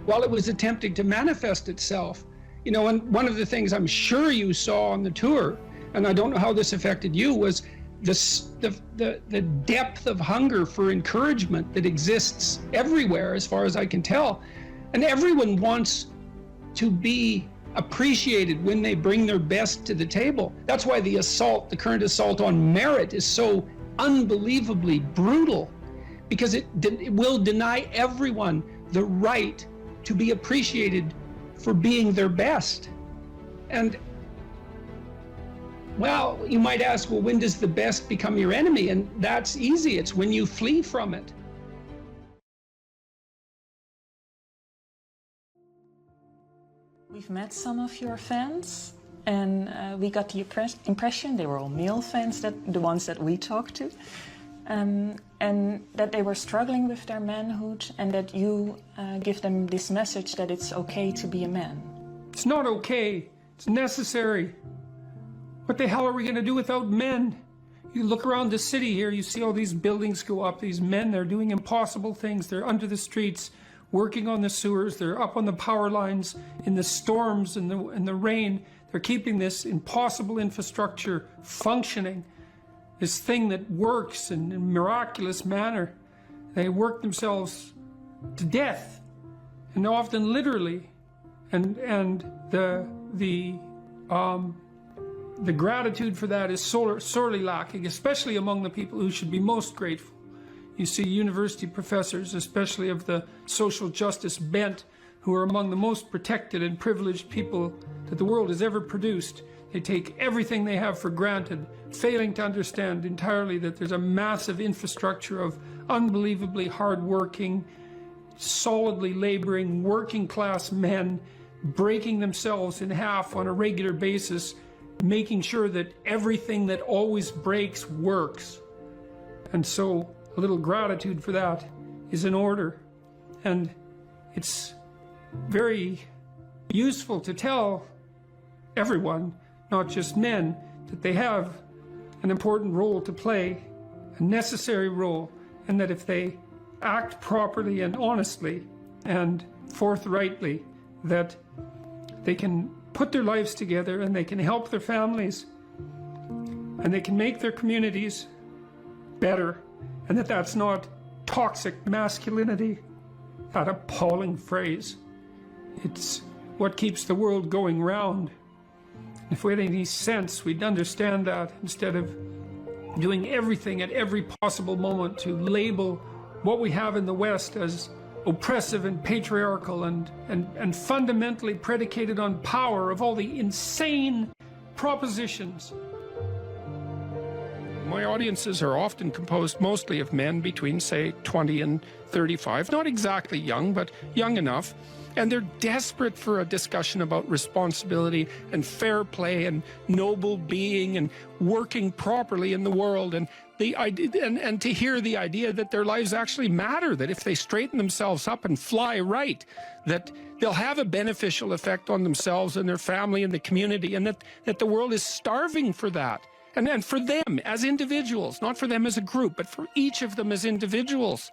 while it was attempting to manifest itself. And one of the things I'm sure you saw on the tour, and I don't know how this affected you, was the depth of hunger for encouragement that exists everywhere, as far as I can tell. And everyone wants to be appreciated when they bring their best to the table. That's why the current assault on merit is so unbelievably brutal, because it will deny everyone the right to be appreciated for being their best. And well, you might ask, well, when does the best become your enemy? And that's easy. It's when you flee from it. We've met some of your fans, and we got the impression they were all male fans, the ones that we talked to, and that they were struggling with their manhood, and that you give them this message that it's okay to be a man. It's not okay. It's necessary. What the hell are we going to do without men? You look around the city here, you see all these buildings go up, these men, they're doing impossible things. They're under the streets, working on the sewers, they're up on the power lines, in the storms and the rain. They're keeping this impossible infrastructure functioning, this thing that works in a miraculous manner. They work themselves to death, and often literally. And the gratitude for that is sorely lacking, especially among the people who should be most grateful. You see university professors, especially of the social justice bent, who are among the most protected and privileged people that the world has ever produced. They take everything they have for granted, failing to understand entirely that there's a massive infrastructure of unbelievably hardworking, solidly laboring, working class men breaking themselves in half on a regular basis, making sure that everything that always breaks works. And so a little gratitude for that is in order. And it's very useful to tell everyone, not just men, that they have an important role to play, a necessary role, and that if they act properly and honestly and forthrightly, that they can put their lives together and they can help their families and they can make their communities better, and that's not toxic masculinity, that appalling phrase. It's what keeps the world going round. If we had any sense, we'd understand that, instead of doing everything at every possible moment to label what we have in the West as oppressive and patriarchal and fundamentally predicated on power, of all the insane propositions. My audiences are often composed mostly of men between, say, 20 and 35, not exactly young, but young enough. And they're desperate for a discussion about responsibility and fair play and noble being and working properly in the world, and the idea, and to hear the idea that their lives actually matter, that if they straighten themselves up and fly right, that they'll have a beneficial effect on themselves and their family and the community, and that the world is starving for that. And for them as individuals, not for them as a group, but for each of them as individuals.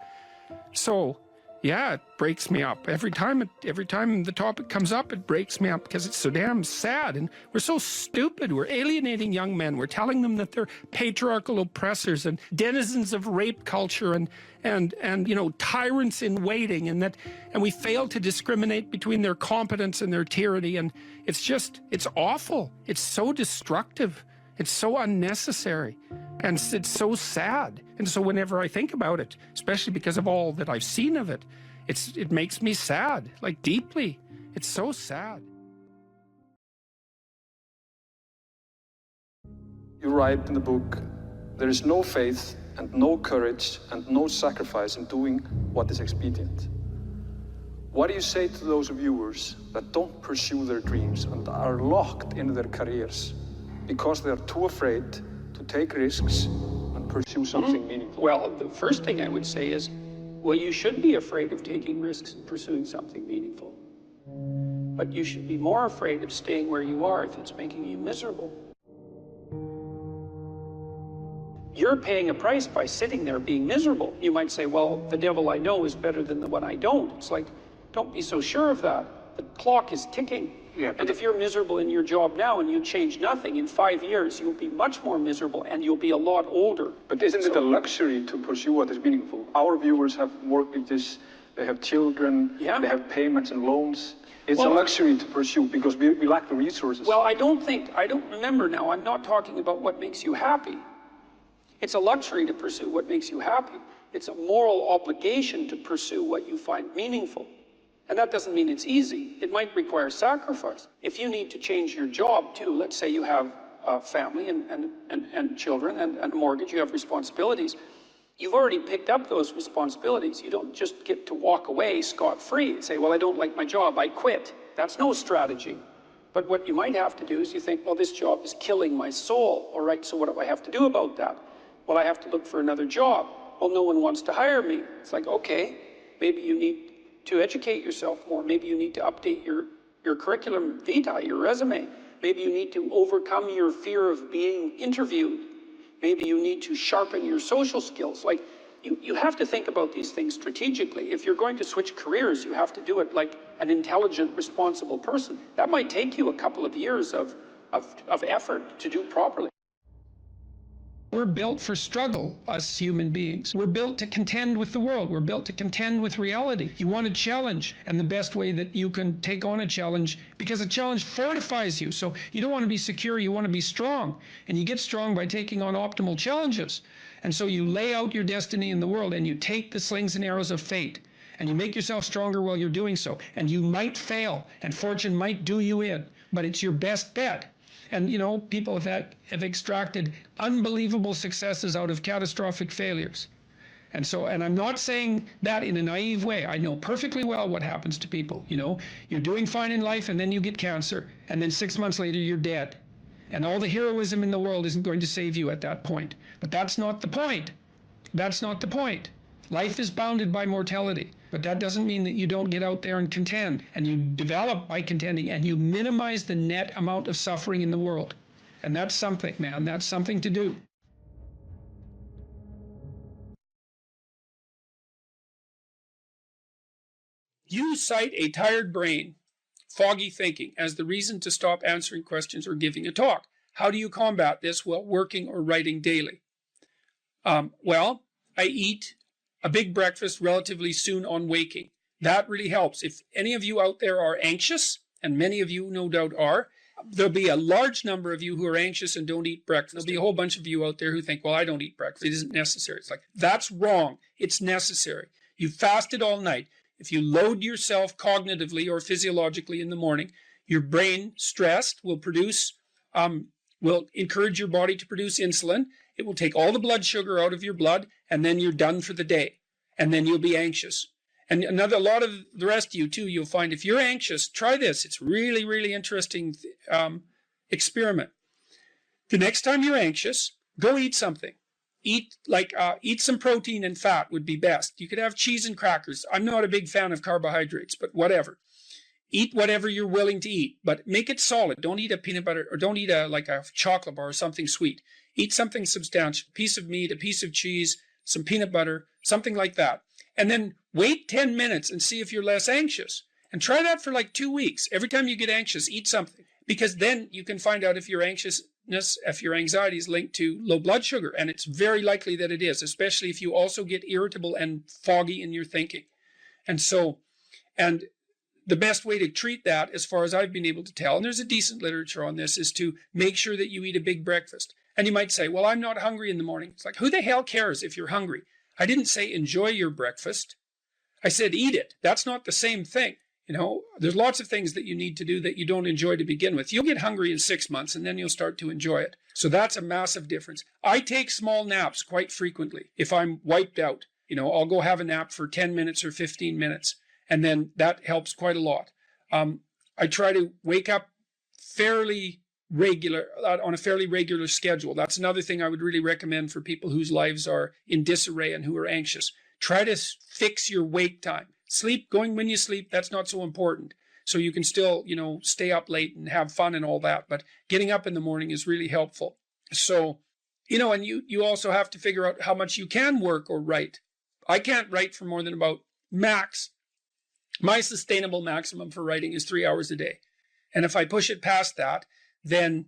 So, yeah, it breaks me up. Every time the topic comes up, it breaks me up, because it's so damn sad. And we're so stupid. We're alienating young men. We're telling them that they're patriarchal oppressors and denizens of rape culture and you know, tyrants in waiting, and we fail to discriminate between their competence and their tyranny. And it's awful. It's so destructive. It's so unnecessary, and it's so sad. And so whenever I think about it, especially because of all that I've seen of it, it makes me sad, like deeply. It's so sad. You write in the book, there is no faith and no courage and no sacrifice in doing what is expedient. What do you say to those viewers that don't pursue their dreams and are locked in their careers because they are too afraid to take risks and pursue something meaningful? Well, the first thing I would say is, well, you should be afraid of taking risks and pursuing something meaningful. But you should be more afraid of staying where you are if it's making you miserable. You're paying a price by sitting there being miserable. You might say, well, the devil I know is better than the one I don't. It's like, don't be so sure of that. The clock is ticking. Yeah, and if you're miserable in your job now and you change nothing, in 5 years you'll be much more miserable and you'll be a lot older. But isn't it a luxury to pursue what is meaningful? Our viewers have mortgages, they have children, they have payments and loans. It's a luxury to pursue because we lack the resources. Well, I don't remember now, I'm not talking about what makes you happy. It's a luxury to pursue what makes you happy. It's a moral obligation to pursue what you find meaningful. And that doesn't mean it's easy. It might require sacrifice. If you need to change your job too, let's say you have a family and children and a mortgage, you have responsibilities. You've already picked up those responsibilities. You don't just get to walk away scot-free and say, well, I don't like my job, I quit. That's no strategy. But what you might have to do is you think, well, this job is killing my soul. All right, so what do I have to do about that? Well, I have to look for another job. Well, no one wants to hire me. It's like, okay, maybe you need to educate yourself more. Maybe you need to update your curriculum vitae, your resume. Maybe you need to overcome your fear of being interviewed. Maybe you need to sharpen your social skills. Like, you have to think about these things strategically. If you're going to switch careers, you have to do it like an intelligent, responsible person. That might take you a couple of years of effort to do properly. We're built for struggle, us human beings. We're built to contend with the world. We're built to contend with reality. You want a challenge, and the best way that you can take on a challenge, because a challenge fortifies you. So you don't want to be secure, you want to be strong. And you get strong by taking on optimal challenges. And so you lay out your destiny in the world, and you take the slings and arrows of fate, and you make yourself stronger while you're doing so. And you might fail, and fortune might do you in, but it's your best bet. And, you know, people have extracted unbelievable successes out of catastrophic failures. And so, and I'm not saying that in a naive way. I know perfectly well what happens to people. You know, you're doing fine in life, and then you get cancer, and then 6 months later you're dead. And all the heroism in the world isn't going to save you at that point. But that's not the point. That's not the point. Life is bounded by mortality. But that doesn't mean that you don't get out there and contend, and you develop by contending, and you minimize the net amount of suffering in the world. And that's something, man. That's something to do. You cite a tired brain, foggy thinking, as the reason to stop answering questions or giving a talk. How do you combat this while working or writing daily? Well, I eat a big breakfast relatively soon on waking. That really helps. If any of you out there are anxious, and many of you no doubt are, there'll be a large number of you who are anxious and don't eat breakfast. There'll be a whole bunch of you out there who think, well, I don't eat breakfast. It isn't necessary. It's like, that's wrong. It's necessary. You fasted all night. If you load yourself cognitively or physiologically in the morning, your brain, stressed, will encourage your body to produce insulin. It will take all the blood sugar out of your blood, and then you're done for the day. And then you'll be anxious. And a lot of the rest of you too, you'll find if you're anxious, try this. It's really, really interesting experiment. The next time you're anxious, go eat something. Eat some protein and fat would be best. You could have cheese and crackers. I'm not a big fan of carbohydrates, but whatever. Eat whatever you're willing to eat, but make it solid. Don't eat a peanut butter, or don't eat a chocolate bar or something sweet. Eat something substantial, a piece of meat, a piece of cheese, some peanut butter, something like that. And then wait 10 minutes and see if you're less anxious. And try that for like 2 weeks. Every time you get anxious, eat something. Because then you can find out if your anxiety is linked to low blood sugar. And it's very likely that it is, especially if you also get irritable and foggy in your thinking. And the best way to treat that, as far as I've been able to tell, and there's a decent literature on this, is to make sure that you eat a big breakfast. And you might say, well, I'm not hungry in the morning. It's like, who the hell cares if you're hungry? I didn't say enjoy your breakfast. I said eat it. That's not the same thing. You know, there's lots of things that you need to do that you don't enjoy to begin with. You'll get hungry in 6 months, and then you'll start to enjoy it. So that's a massive difference. I take small naps quite frequently. If I'm wiped out, you know, I'll go have a nap for 10 minutes or 15 minutes. And then that helps quite a lot. I try to wake up on a fairly regular schedule. That's another thing I would really recommend for people whose lives are in disarray and who are anxious. Try to fix your wake time. Going when you sleep, that's not so important. So you can still, you know, stay up late and have fun and all that. But getting up in the morning is really helpful. So, you know, and you also have to figure out how much you can work or write. I can't write for more than about my sustainable maximum for writing is 3 hours a day. And if I push it past that, then,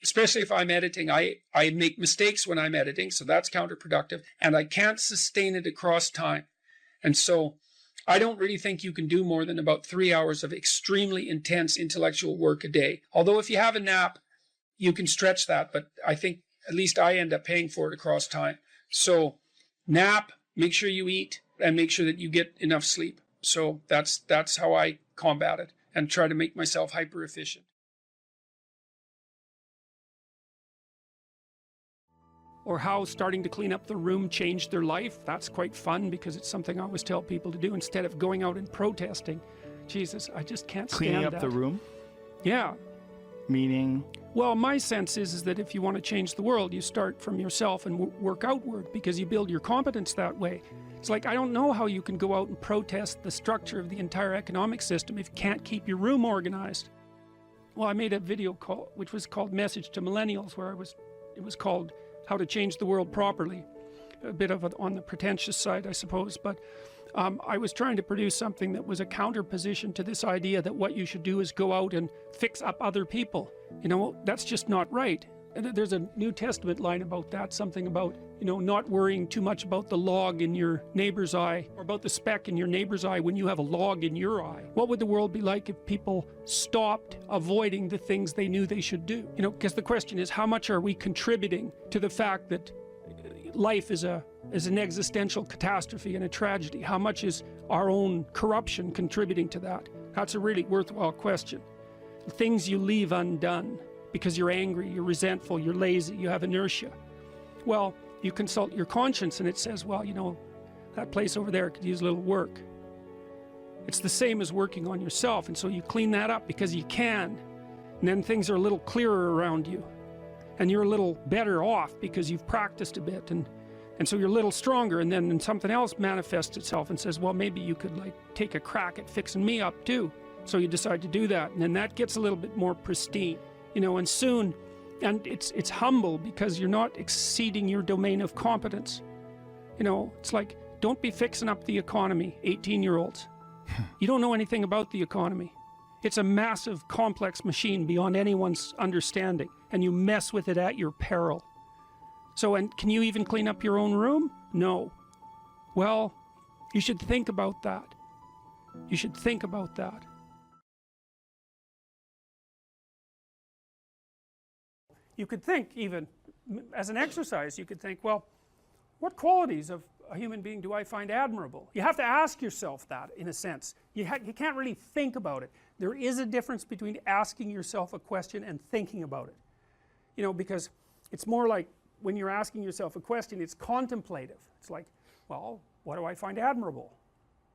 especially if I'm editing, I make mistakes when I'm editing, so that's counterproductive, and I can't sustain it across time. And so I don't really think you can do more than about 3 hours of extremely intense intellectual work a day. Although if you have a nap, you can stretch that, but I think at least I end up paying for it across time. So nap, make sure you eat, and make sure that you get enough sleep. So that's how I combat it and try to make myself hyper efficient. Or how starting to clean up the room changed their life. That's quite fun because it's something I always tell people to do instead of going out and protesting. Jesus, I just can't stand Cleaning up that. the room? Yeah. Meaning? Well, my sense is that if you want to change the world, you start from yourself and work outward because you build your competence that way. It's like, I don't know how you can go out and protest the structure of the entire economic system if you can't keep your room organized. Well, I made a video which was called Message to Millennials, where it was called How to Change the World Properly. A bit of on the pretentious side, I suppose, but I was trying to produce something that was a counterposition to this idea that what you should do is go out and fix up other people. You know, that's just not right. And there's a New Testament line about that, something about, you know, not worrying too much about the log in your neighbor's eye, or about the speck in your neighbor's eye when you have a log in your eye. What would the world be like if people stopped avoiding the things they knew they should do? You know, because the question is, how much are we contributing to the fact that life is an existential catastrophe and a tragedy? How much is our own corruption contributing to that? That's a really worthwhile question. The things you leave undone because you're angry, you're resentful, you're lazy, you have inertia. Well, you consult your conscience and it says, well, you know, that place over there could use a little work. It's the same as working on yourself, and so you clean that up because you can, and then things are a little clearer around you, and you're a little better off because you've practiced a bit, and so you're a little stronger, and then something else manifests itself and says, well, maybe you could like take a crack at fixing me up too. So you decide to do that, and then that gets a little bit more pristine, you know, and soon, and it's humble because you're not exceeding your domain of competence. You know, it's like, don't be fixing up the economy, 18-year-olds. You don't know anything about the economy. It's a massive, complex machine beyond anyone's understanding, and you mess with it at your peril. So, and can you even clean up your own room? No. Well, you should think about that. You should think about that. You could think, even as an exercise, you could think, well, what qualities of a human being do I find admirable? You have to ask yourself that, in a sense. You can't really think about it. There is a difference between asking yourself a question and thinking about it. You know, because it's more like when you're asking yourself a question, it's contemplative. It's like, well, what do I find admirable?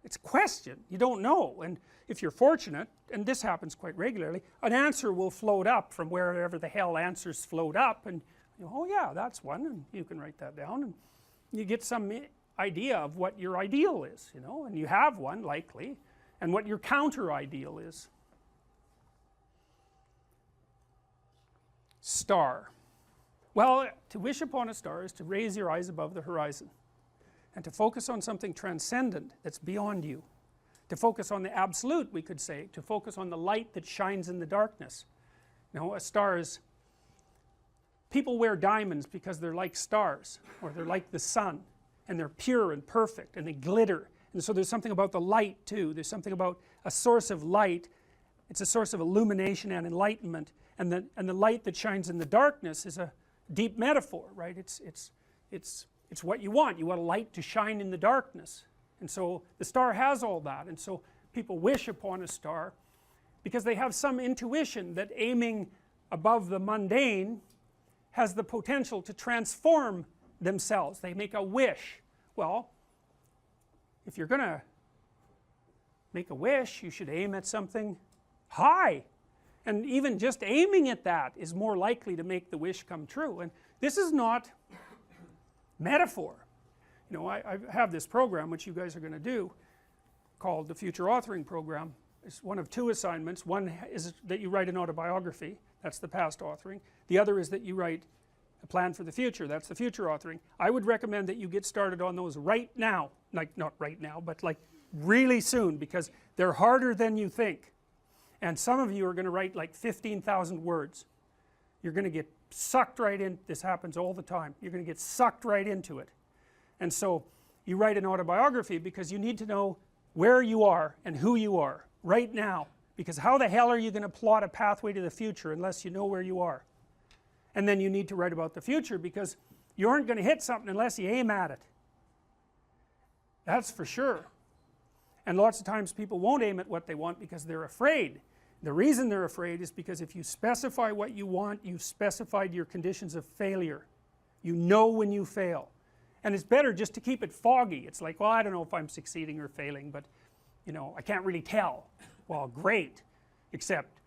It's a question. You don't know. And if you're fortunate, and this happens quite regularly, an answer will float up from wherever the hell answers float up, and you know, oh yeah, that's one, and you can write that down, and you get some idea of what your ideal is, you know, and you have one likely, and what your counter ideal is. Star. Well, to wish upon a star is to raise your eyes above the horizon and to focus on something transcendent that's beyond you, to focus on the absolute, we could say, to focus on the light that shines in the darkness. You know, a star is, people wear diamonds because they're like stars, or they're like the sun, and they're pure and perfect, and they glitter, and so there's something about the light too. There's something about a source of light. It's a source of illumination and enlightenment, and the light that shines in the darkness is a deep metaphor, right? It's what you want. You want a light to shine in the darkness, and so the star has all that, and so people wish upon a star because they have some intuition that aiming above the mundane has the potential to transform themselves. They make a wish. Well, if you're going to make a wish, you should aim at something high, and even just aiming at that is more likely to make the wish come true. And this is not metaphor. You know, I have this program which you guys are going to do called the Future Authoring Program. It's one of two assignments. One is that you write an autobiography, that's the past authoring. The other is that you write a plan for the future, that's the future authoring. I would recommend that you get started on those right now, like not right now, but like really soon, because they're harder than you think. And some of you are going to write like 15,000 words. You're going to get sucked right in. This happens all the time. You're going to get sucked right into it. And so you write an autobiography because you need to know where you are and who you are right now, because how the hell are you going to plot a pathway to the future unless you know where you are? And then you need to write about the future because you aren't going to hit something unless you aim at it. That's for sure. And lots of times people won't aim at what they want because they're afraid. The reason they're afraid is because if you specify what you want, you've specified your conditions of failure. You know when you fail. And it's better just to keep it foggy. It's like, well, I don't know if I'm succeeding or failing, but you know, I can't really tell. Well, great, except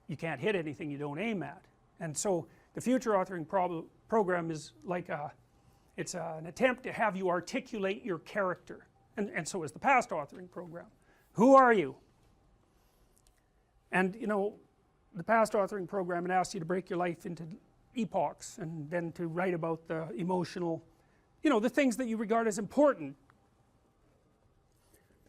you can't hit anything you don't aim at. And so the future authoring program is like it's an attempt to have you articulate your character, and so is the past authoring program. Who are you? And you know, the past authoring program, it asks you to break your life into epochs and then to write about the emotional, you know, the things that you regard as important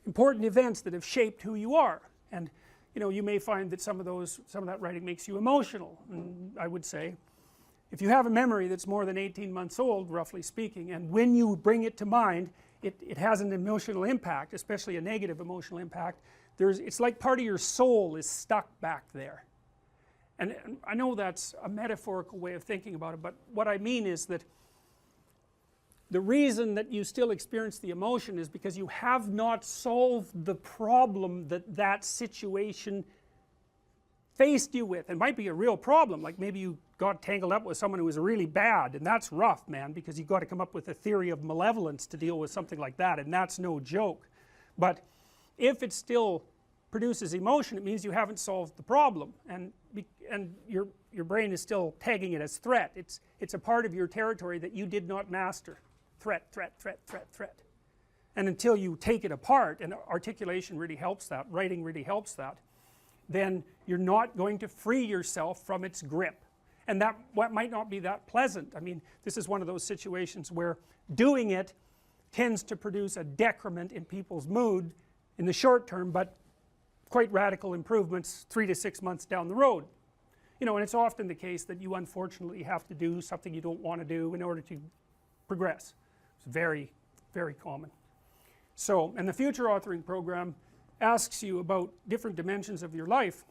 events that have shaped who you are. And you know, you may find that some of that writing makes you emotional, and I would say if you have a memory that's more than 18 months old, roughly speaking, and when you bring it to mind it has an emotional impact, especially a negative emotional impact, it's like part of your soul is stuck back there. And I know that's a metaphorical way of thinking about it, but what I mean is that the reason that you still experience the emotion is because you have not solved the problem that that situation faced you with. It might be a real problem, like maybe you got tangled up with someone who was really bad, and that's rough, man, because you've got to come up with a theory of malevolence to deal with something like that, and that's no joke. But if it still produces emotion, it means you haven't solved the problem, and your brain is still tagging it as threat. It's a part of your territory that you did not master. Threat, threat, threat, threat, threat. And until you take it apart, and articulation really helps that, writing really helps that, then you're not going to free yourself from its grip. And that might not be that pleasant. I mean, this is one of those situations where doing it tends to produce a decrement in people's mood in the short term, but quite radical improvements 3 to 6 months down the road. You know, and it's often the case that you unfortunately have to do something you don't want to do in order to progress. It's very, very common. So, and the future authoring program asks you about different dimensions of your life,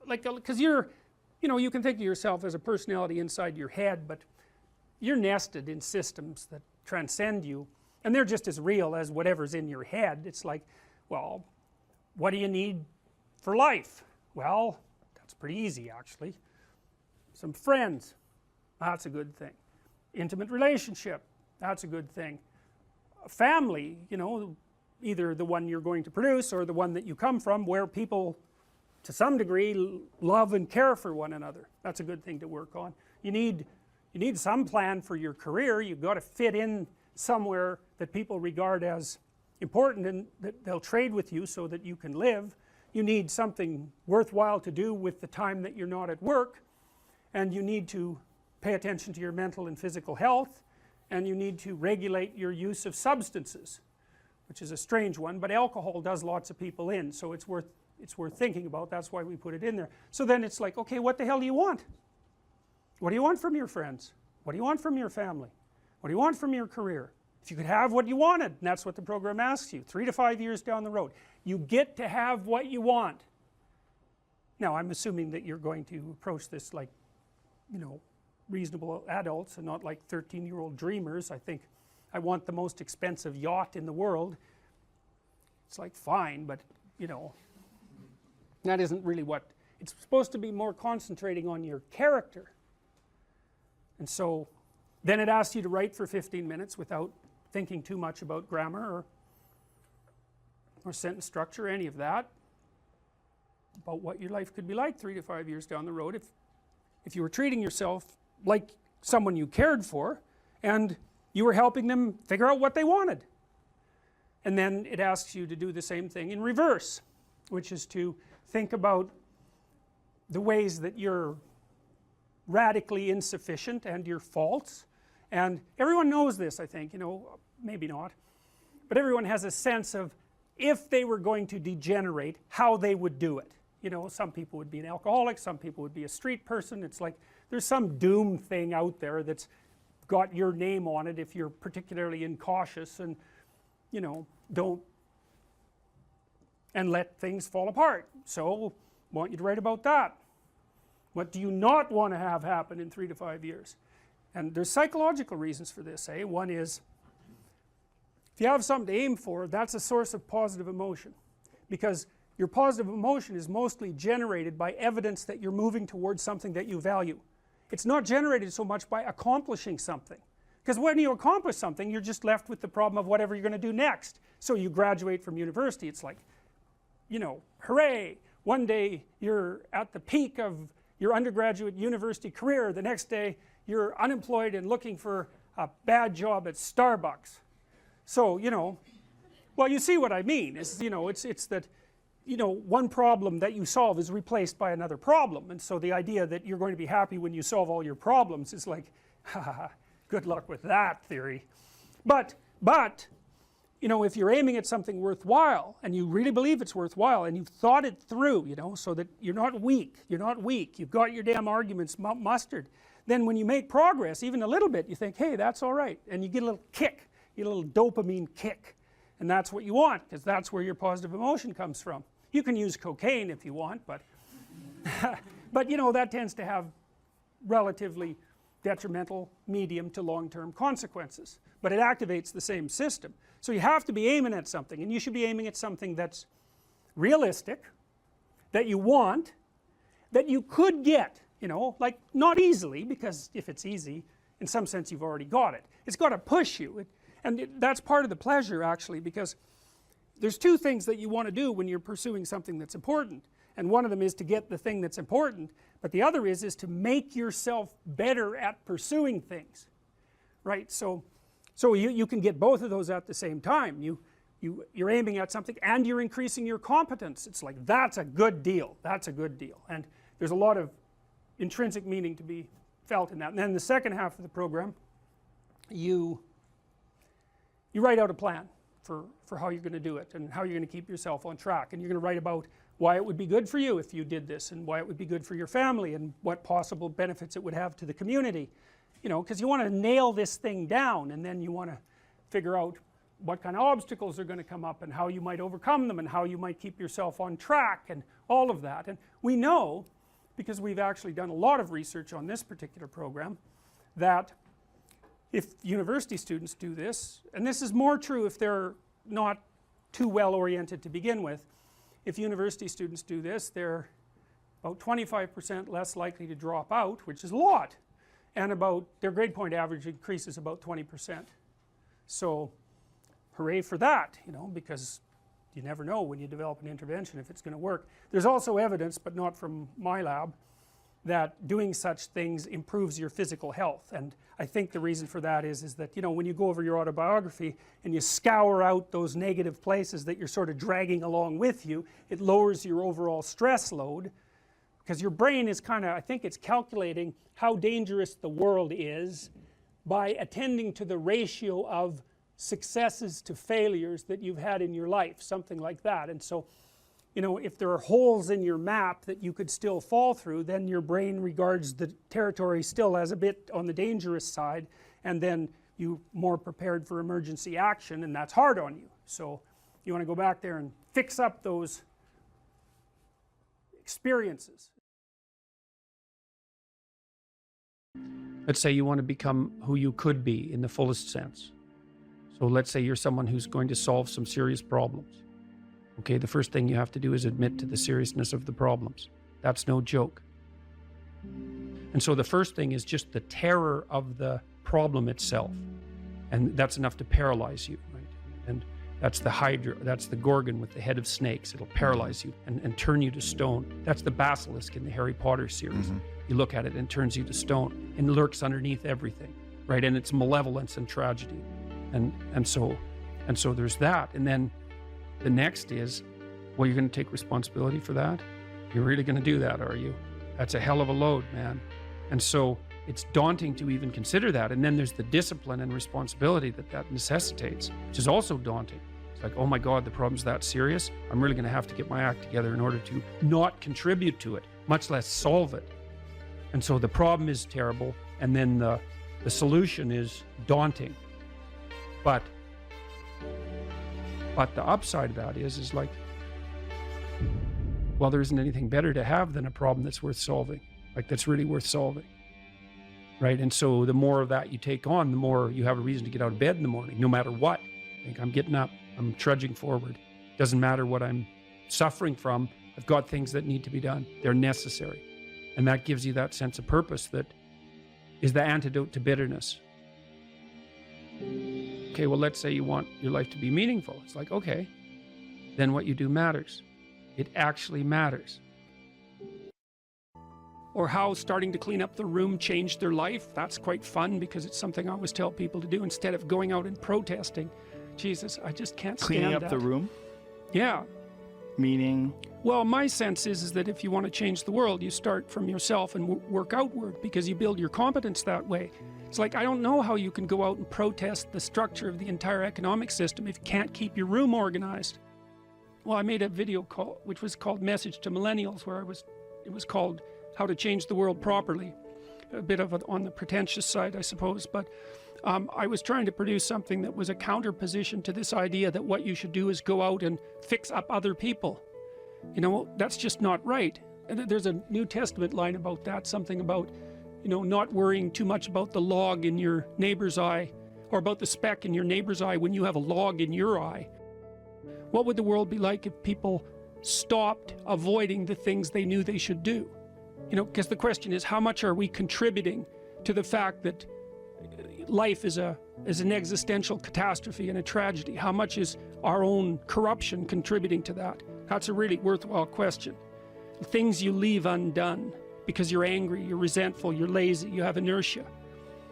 like, because you know, you can think of yourself as a personality inside your head, but you're nested in systems that transcend you, and they're just as real as whatever's in your head. It's like, well, what do you need for life? Well, that's pretty easy actually. Some friends, that's a good thing. Intimate relationship, that's a good thing. A family, you know, either the one you're going to produce or the one that you come from, where people to some degree love and care for one another. That's a good thing to work on. You need some plan for your career. You've got to fit in somewhere that people regard as important and that they'll trade with you so that you can live. You need something worthwhile to do with the time that you're not at work, and you need to pay attention to your mental and physical health, and you need to regulate your use of substances, which is a strange one, but alcohol does lots of people in, so it's worth thinking about. That's why we put it in there. So then it's like, okay, what the hell do you want? What do you want from your friends? What do you want from your family? What do you want from your career? If you could have what you wanted, and that's what the program asks you, 3 to 5 years down the road, you get to have what you want. Now I'm assuming that you're going to approach this like, you know, reasonable adults and not like 13-year-old dreamers. I think I want the most expensive yacht in the world. It's like, fine, but you know, that isn't really what it's supposed to be. More concentrating on your character. And so then it asks you to write for 15 minutes without thinking too much about grammar or sentence structure, any of that, about what your life could be like 3 to 5 years down the road if you were treating yourself like someone you cared for and you were helping them figure out what they wanted. And then it asks you to do the same thing in reverse, which is to think about the ways that you're radically insufficient and your faults. And everyone knows this, I think, you know, maybe not, but everyone has a sense of if they were going to degenerate, how they would do it. You know, some people would be an alcoholic, some people would be a street person. It's like there's some doom thing out there that's got your name on it if you're particularly incautious and, you know, don't and let things fall apart. So I want you to write about that. What do you not want to have happen in 3 to 5 years? And there's psychological reasons for this, eh? One is, if you have something to aim for, that's a source of positive emotion, because your positive emotion is mostly generated by evidence that you're moving towards something that you value. It's not generated so much by accomplishing something, because when you accomplish something, you're just left with the problem of whatever you're going to do next. So you graduate from university, it's like, you know, hooray, one day you're at the peak of your undergraduate university career, the next day you're unemployed and looking for a bad job at Starbucks. So, you know, well, you see what I mean. It's, you know, it's that you know, one problem that you solve is replaced by another problem, and so the idea that you're going to be happy when you solve all your problems is like, ha, good luck with that theory. But you know, if you're aiming at something worthwhile and you really believe it's worthwhile and you've thought it through, you know, so that you're not weak, you've got your damn arguments mustered, then when you make progress even a little bit, you think, hey, that's all right, and you get a little kick, you get a little dopamine kick, and that's what you want, because that's where your positive emotion comes from. You can use cocaine if you want, but but you know, that tends to have relatively detrimental medium to long-term consequences, but it activates the same system. So you have to be aiming at something, and you should be aiming at something that's realistic, that you want, that you could get, you know, like not easily, because if it's easy, in some sense you've already got it. It's got to push you, that's part of the pleasure actually, because there's two things that you want to do when you're pursuing something that's important, and one of them is to get the thing that's important, but the other is to make yourself better at pursuing things, right? So you can get both of those at the same time. You're aiming at something and you're increasing your competence. It's like, that's a good deal, that's a good deal, and there's a lot of intrinsic meaning to be felt in that. And then the second half of the program, you write out a plan for how you're going to do it and how you're going to keep yourself on track, and you're going to write about why it would be good for you if you did this, and why it would be good for your family, and what possible benefits it would have to the community, you know, because you want to nail this thing down, and then you want to figure out what kind of obstacles are going to come up and how you might overcome them and how you might keep yourself on track and all of that. And we know, because we've actually done a lot of research on this particular program, that if university students do this, and this is more true if they're not too well oriented to begin with, if university students do this, they're about 25% less likely to drop out, which is a lot, and about their grade point average increases about 20%. So hooray for that, you know, because you never know when you develop an intervention if it's going to work. There's also evidence, but not from my lab, that doing such things improves your physical health, and I think the reason for that is that, you know, when you go over your autobiography and you scour out those negative places that you're sort of dragging along with you, it lowers your overall stress load, because your brain is kind of, I think it's calculating how dangerous the world is by attending to the ratio of successes to failures that you've had in your life, something like that. And so, you know, if there are holes in your map that you could still fall through, then your brain regards the territory still as a bit on the dangerous side, and then you're more prepared for emergency action, and that's hard on you. So you want to go back there and fix up those experiences. Let's say you want to become who you could be in the fullest sense. So let's say you're someone who's going to solve some serious problems. Okay, the first thing you have to do is admit to the seriousness of the problems. That's no joke. And so the first thing is just the terror of the problem itself. And that's enough to paralyze you, right? And that's the Hydra, that's the Gorgon with the head of snakes. It'll paralyze you and turn you to stone. That's the basilisk in the Harry Potter series. You look at it and it turns you to stone and lurks underneath everything, right? And it's malevolence and tragedy. And so there's that. And then the next is, well, you're going to take responsibility for that? You're really going to do that, are you? That's a hell of a load, man. And so it's daunting to even consider that. And then there's the discipline and responsibility that necessitates, which is also daunting. It's like, oh my God, the problem's that serious? I'm really going to have to get my act together in order to not contribute to it, much less solve it. And so the problem is terrible, and then the solution is daunting. But the upside of that is like, well, there isn't anything better to have than a problem that's worth solving, like that's really worth solving, right? And so the more of that you take on, the more you have a reason to get out of bed in the morning, no matter what. Like, I'm getting up, I'm trudging forward. Doesn't matter what I'm suffering from, I've got things that need to be done. They're necessary. And that gives you that sense of purpose that is the antidote to bitterness. Okay, well, let's say you want your life to be meaningful. It's like, okay, then what you do matters. It actually matters. Or how starting to clean up the room changed their life. That's quite fun, because it's something I always tell people to do instead of going out and protesting. Jesus, I just can't stand that. Cleaning up the room? Yeah. meaning? Well, my sense is that if you want to change the world, you start from yourself and work outward, because you build your competence that way. It's like, I don't know how you can go out and protest the structure of the entire economic system if you can't keep your room organized. Well, I made a video call, which was called Message to Millennials, where it was called How to Change the World Properly. A bit of it on the pretentious side, I suppose, but I was trying to produce something that was a counterposition to this idea that what you should do is go out and fix up other people. You know, that's just not right. And there's a New Testament line about that, something about, you know, not worrying too much about the log in your neighbor's eye, or about the speck in your neighbor's eye when you have a log in your eye. What would the world be like if people stopped avoiding the things they knew they should do? You know, because the question is, how much are we contributing to the fact that life is an existential catastrophe and a tragedy? How much is our own corruption contributing to that? That's a really worthwhile question. The things you leave undone because you're angry, you're resentful, you're lazy, you have inertia.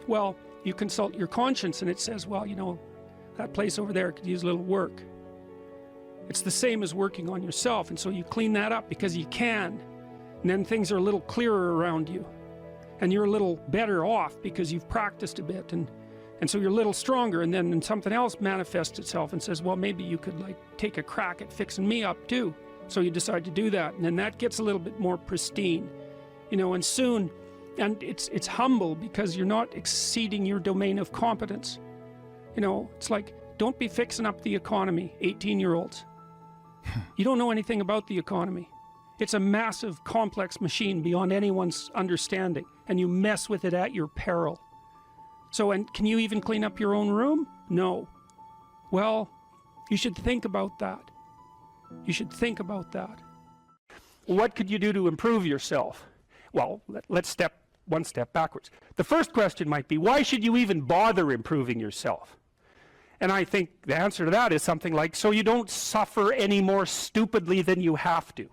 Well, you consult your conscience and it says, well, you know, that place over there could use a little work. It's the same as working on yourself, and so you clean that up because you can, and then things are a little clearer around you, and you're a little better off because you've practiced a bit, and so you're a little stronger, and then something else manifests itself and says, well, maybe you could like take a crack at fixing me up too. So you decide to do that, and then that gets a little bit more pristine, you know, and soon, and it's humble because you're not exceeding your domain of competence. You know, it's like, don't be fixing up the economy, 18-year-olds. You don't know anything about the economy. It's a massive, complex machine beyond anyone's understanding, and you mess with it at your peril. So, and can you even clean up your own room? No. Well, you should think about that. You should think about that. What could you do to improve yourself? Well, let's step one step backwards. The first question might be, why should you even bother improving yourself? And I think the answer to that is something like, so you don't suffer any more stupidly than you have to.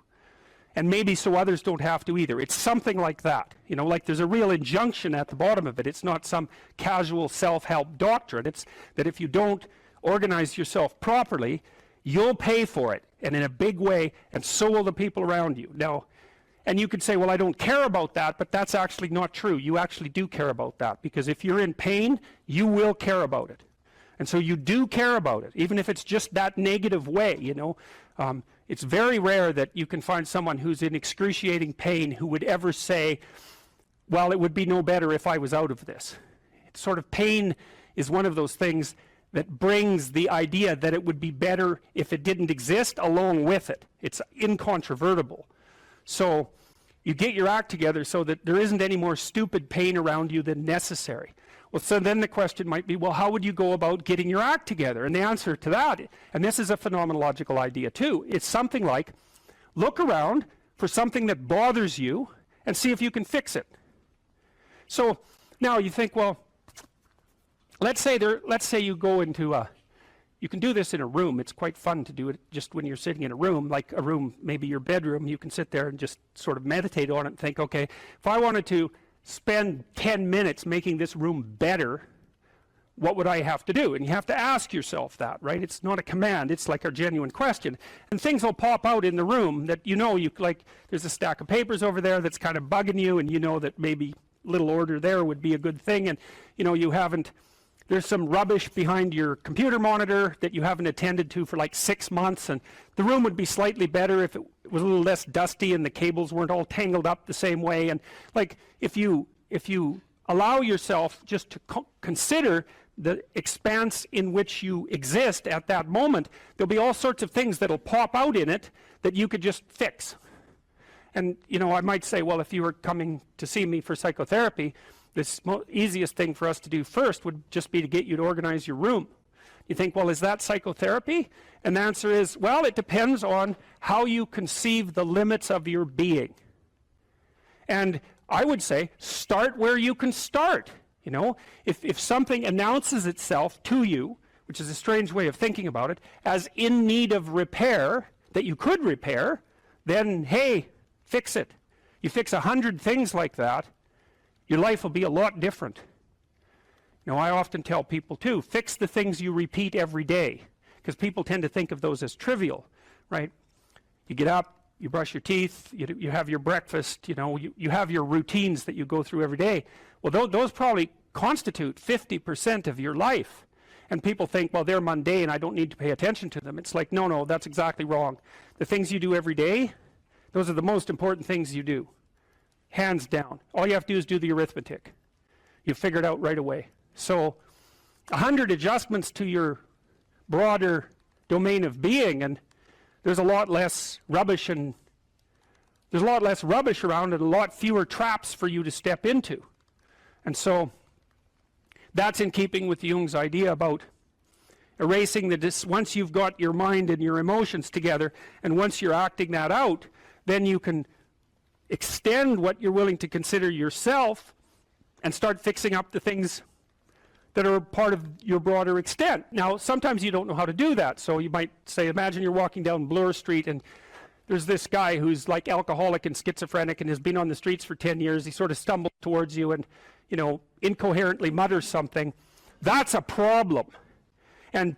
And maybe so others don't have to either. It's something like that. You know, like there's a real injunction at the bottom of it. It's not some casual self-help doctrine. It's that if you don't organize yourself properly, you'll pay for it, and in a big way, and so will the people around you. Now, and you could say, well, I don't care about that, but that's actually not true. You actually do care about that, because if you're in pain, you will care about it. And so you do care about it, even if it's just that negative way, you know. It's very rare that you can find someone who's in excruciating pain who would ever say, well, it would be no better if I was out of this. It's sort of, pain is one of those things that brings the idea that it would be better if it didn't exist along with it. It's incontrovertible. So you get your act together so that there isn't any more stupid pain around you than necessary. Well, so then the question might be, well, how would you go about getting your act together? And the answer to that, and this is a phenomenological idea too, it's something like, look around for something that bothers you and see if you can fix it. So now you think, well, let's say you go into you can do this in a room. It's quite fun to do it just when you're sitting in a room, like a room, maybe your bedroom. You can sit there and just sort of meditate on it and think, okay, if I wanted to spend 10 minutes making this room better, what would I have to do? And you have to ask yourself that, right? It's not a command, it's like a genuine question. And things will pop out in the room that you know, like there's a stack of papers over there that's kind of bugging you, and you know that maybe little order there would be a good thing, and you know you haven't, there's some rubbish behind your computer monitor that you haven't attended to for like 6 months, and the room would be slightly better if it was a little less dusty and the cables weren't all tangled up the same way. And like if you allow yourself just to consider the expanse in which you exist at that moment, there'll be all sorts of things that'll pop out in it that you could just fix. And you know, I might say, well, if you were coming to see me for psychotherapy, the easiest thing for us to do first would just be to get you to organize your room. You think, well, is that psychotherapy? And the answer is, well, it depends on how you conceive the limits of your being. And I would say, start where you can start. You know, if something announces itself to you, which is a strange way of thinking about it, as in need of repair, that you could repair, then, hey, fix it. You fix 100 things like that, your life will be a lot different. You know, I often tell people too, fix the things you repeat every day, because people tend to think of those as trivial, right? You get up, you brush your teeth, you have your breakfast, you have your routines that you go through every day. Well, those probably constitute 50% of your life. And people think, well, they're mundane, I don't need to pay attention to them. It's like, no, that's exactly wrong. The things you do every day, those are the most important things you do. Hands down. All you have to do is do the arithmetic. You figure it out right away. So 100 adjustments to your broader domain of being, and there's a lot less rubbish around and a lot fewer traps for you to step into. And so that's in keeping with Jung's idea about erasing once you've got your mind and your emotions together, and once you're acting that out, then you can extend what you're willing to consider yourself and start fixing up the things that are part of your broader extent. Now, sometimes you don't know how to do that. So you might say, imagine you're walking down Bloor Street and there's this guy who's like alcoholic and schizophrenic and has been on the streets for 10 years. He sort of stumbles towards you and, incoherently mutters something. That's a problem. And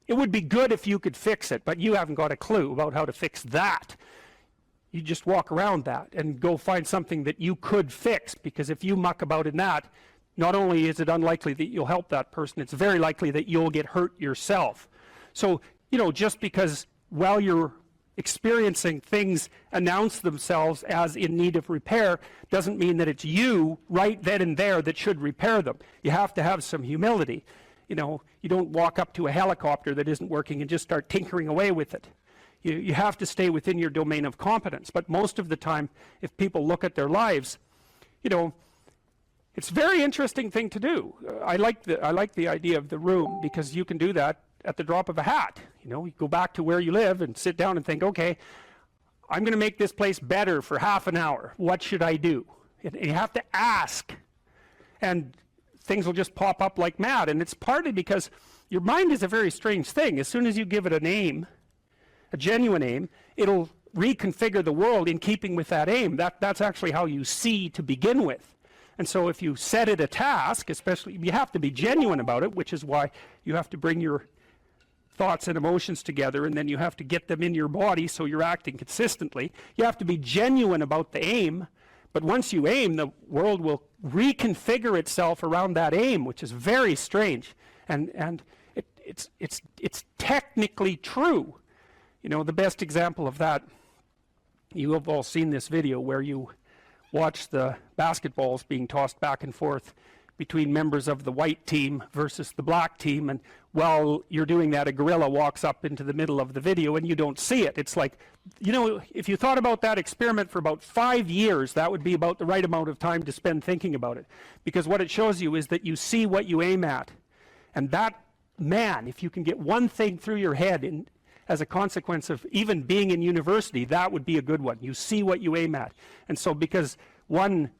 it would be good if you could fix it, but you haven't got a clue about how to fix that. You just walk around that and go find something that you could fix, because if you muck about in that, not only is it unlikely that you'll help that person, it's very likely that you'll get hurt yourself. So, just because while you're experiencing things announce themselves as in need of repair doesn't mean that it's you right then and there that should repair them. You have to have some humility. You don't walk up to a helicopter that isn't working and just start tinkering away with it. You have to stay within your domain of competence. But most of the time, if people look at their lives, it's a very interesting thing to do. I like the idea of the room, because you can do that at the drop of a hat. You go back to where you live and sit down and think, okay, I'm going to make this place better for half an hour. What should I do? And you have to ask. And things will just pop up like mad. And it's partly because your mind is a very strange thing. As soon as you give it an aim, a genuine aim, it'll reconfigure the world in keeping with that aim. That's actually how you see to begin with. And so if you set it a task, especially, you have to be genuine about it, which is why you have to bring your thoughts and emotions together, and then you have to get them in your body so you're acting consistently. You have to be genuine about the aim, but once you aim, the world will reconfigure itself around that aim, which is very strange. And it's technically true. The best example of that, you have all seen this video where you watch the basketballs being tossed back and forth between members of the white team versus the black team, and while you're doing that, a gorilla walks up into the middle of the video and you don't see it. It's like, if you thought about that experiment for about 5 years, that would be about the right amount of time to spend thinking about it, because what it shows you is that you see what you aim at. And that, man, if you can get one thing through your head as a consequence of even being in university, that would be a good one. You see what you aim at. And so, because one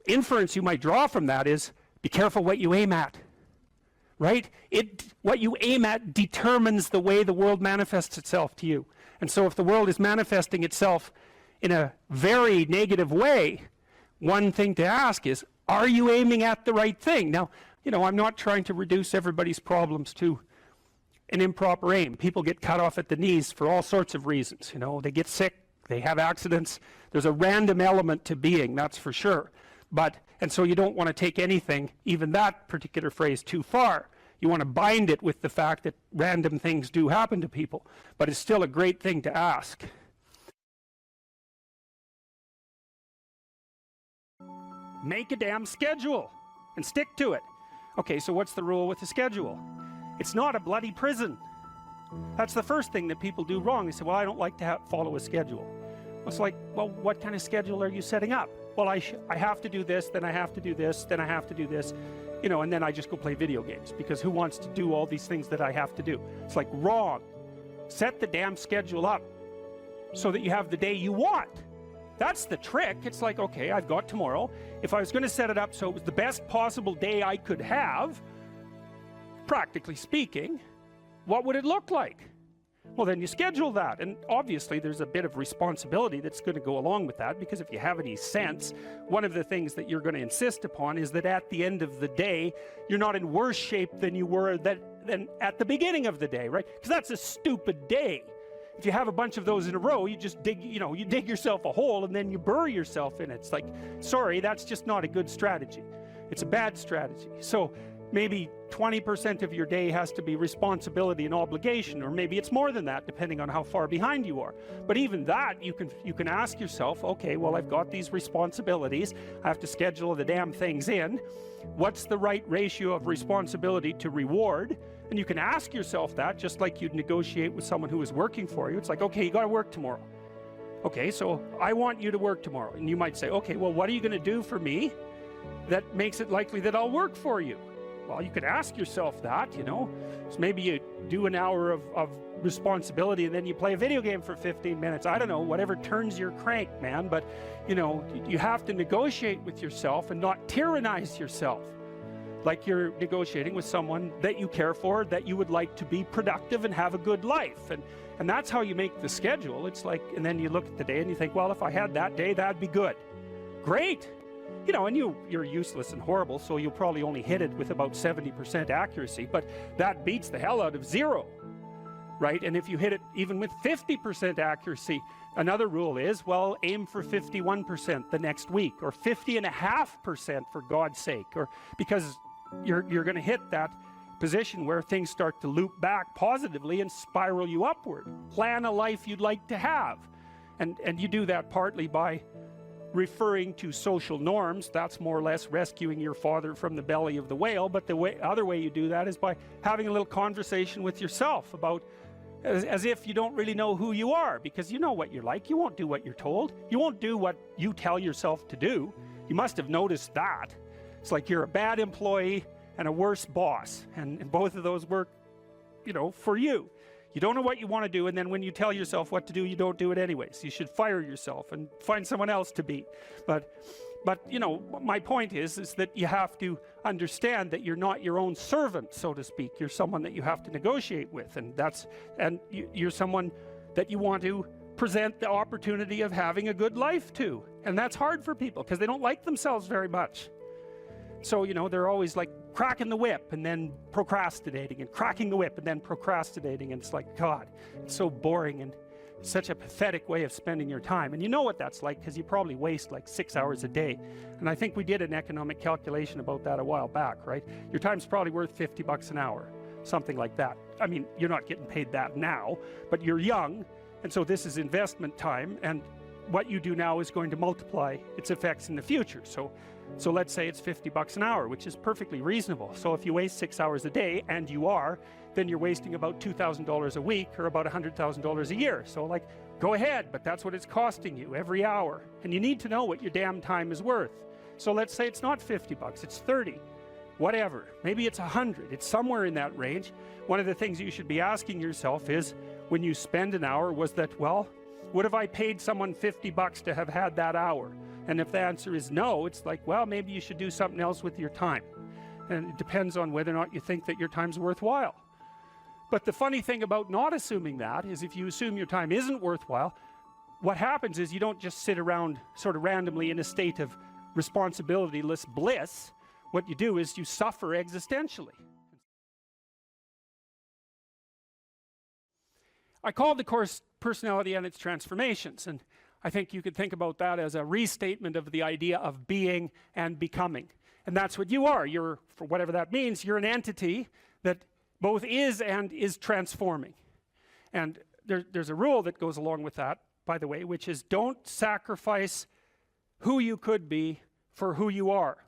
inference you might draw from that is, be careful what you aim at, right? What you aim at determines the way the world manifests itself to you. And so if the world is manifesting itself in a very negative way, one thing to ask is, are you aiming at the right thing? Now, I'm not trying to reduce everybody's problems to an improper aim. People get cut off at the knees for all sorts of reasons. They get sick, they have accidents. There's a random element to being, that's for sure. And so you don't want to take anything, even that particular phrase, too far. You want to bind it with the fact that random things do happen to people, but it's still a great thing to ask. Make a damn schedule and stick to it. Okay, so what's the rule with the schedule? It's not a bloody prison. That's the first thing that people do wrong. They say, well, I don't like to follow a schedule. It's like, well, what kind of schedule are you setting up? Well, I have to do this, then I have to do this, then I have to do this, and then I just go play video games, because who wants to do all these things that I have to do? It's like, wrong. Set the damn schedule up so that you have the day you want. That's the trick. It's like, okay, I've got tomorrow. If I was going to set it up so it was the best possible day I could have, practically speaking, what would it look like? Well, then you schedule that, and obviously there's a bit of responsibility that's going to go along with that, because if you have any sense, one of the things that you're going to insist upon is that at the end of the day, you're not in worse shape than you were than at the beginning of the day, right? Because that's a stupid day. if you have a bunch of those in a row, you just dig, you dig yourself a hole and then you bury yourself in it. It's like, sorry, that's just not a good strategy. It's a bad strategy. So maybe 20% of your day has to be responsibility and obligation, or maybe it's more than that, depending on how far behind you are. But even that, you can ask yourself, okay, well, I've got these responsibilities. I have to schedule the damn things in. What's the right ratio of responsibility to reward? And you can ask yourself that, just like you'd negotiate with someone who is working for you. It's like, okay, you got to work tomorrow. Okay, so I want you to work tomorrow. And you might say, okay, well, what are you going to do for me that makes it likely that I'll work for you? Well, you could ask yourself that, So maybe you do an hour of responsibility and then you play a video game for 15 minutes. I don't know, whatever turns your crank, man. But, you have to negotiate with yourself and not tyrannize yourself. Like you're negotiating with someone that you care for, that you would like to be productive and have a good life. And that's how you make the schedule. It's like, and then you look at the day and you think, well, if I had that day, that'd be good. Great. And you're useless and horrible, so you'll probably only hit it with about 70% accuracy, but that beats the hell out of 0, right? And if you hit it even with 50% accuracy, another rule is, well, aim for 51% the next week, or 50.5% for God's sake, or because you're going to hit that position where things start to loop back positively and spiral you upward. Plan a life you'd like to have, and you do that partly by referring to social norms. That's more or less rescuing your father from the belly of the whale. But the other way you do that is by having a little conversation with yourself about, as if you don't really know who you are, because you know what you're like. You won't do what you're told. You won't do what you tell yourself to do. You must have noticed that. It's like you're a bad employee and a worse boss, and both of those work, for you. You don't know what you want to do, and then when you tell yourself what to do, you don't do it anyways. You should fire yourself and find someone else to beat. But my point is that you have to understand that you're not your own servant, so to speak. You're someone that you have to negotiate with, and you're someone that you want to present the opportunity of having a good life to. And that's hard for people because they don't like themselves very much. So, they're always like cracking the whip and then procrastinating, and cracking the whip and then procrastinating. And it's like, God, it's so boring and such a pathetic way of spending your time. And you know what that's like, because you probably waste like 6 hours a day. And I think we did an economic calculation about that a while back, right? Your time's probably worth $50 an hour, something like that. I mean, you're not getting paid that now, but you're young. And so this is investment time. And what you do now is going to multiply its effects in the future. So let's say it's $50 an hour, which is perfectly reasonable. So if you waste 6 hours a day, and you are, then you're wasting about $2,000 a week, or about $100,000 a year. So like, go ahead, but that's what it's costing you every hour. And you need to know what your damn time is worth. So let's say it's not $50, it's 30, whatever. Maybe it's 100, it's somewhere in that range. One of the things you should be asking yourself is, when you spend an hour, was that, well, would have I paid someone $50 to have had that hour? And if the answer is no, it's like, well, maybe you should do something else with your time. And it depends on whether or not you think that your time's worthwhile. But the funny thing about not assuming that is, if you assume your time isn't worthwhile, what happens is you don't just sit around sort of randomly in a state of responsibilityless bliss. What you do is you suffer existentially. I called the course Personality and Its Transformations, and I think you could think about that as a restatement of the idea of being and becoming. And that's what you are. You're, for whatever that means, you're an entity that both is and is transforming. And there's a rule that goes along with that, by the way, which is, don't sacrifice who you could be for who you are.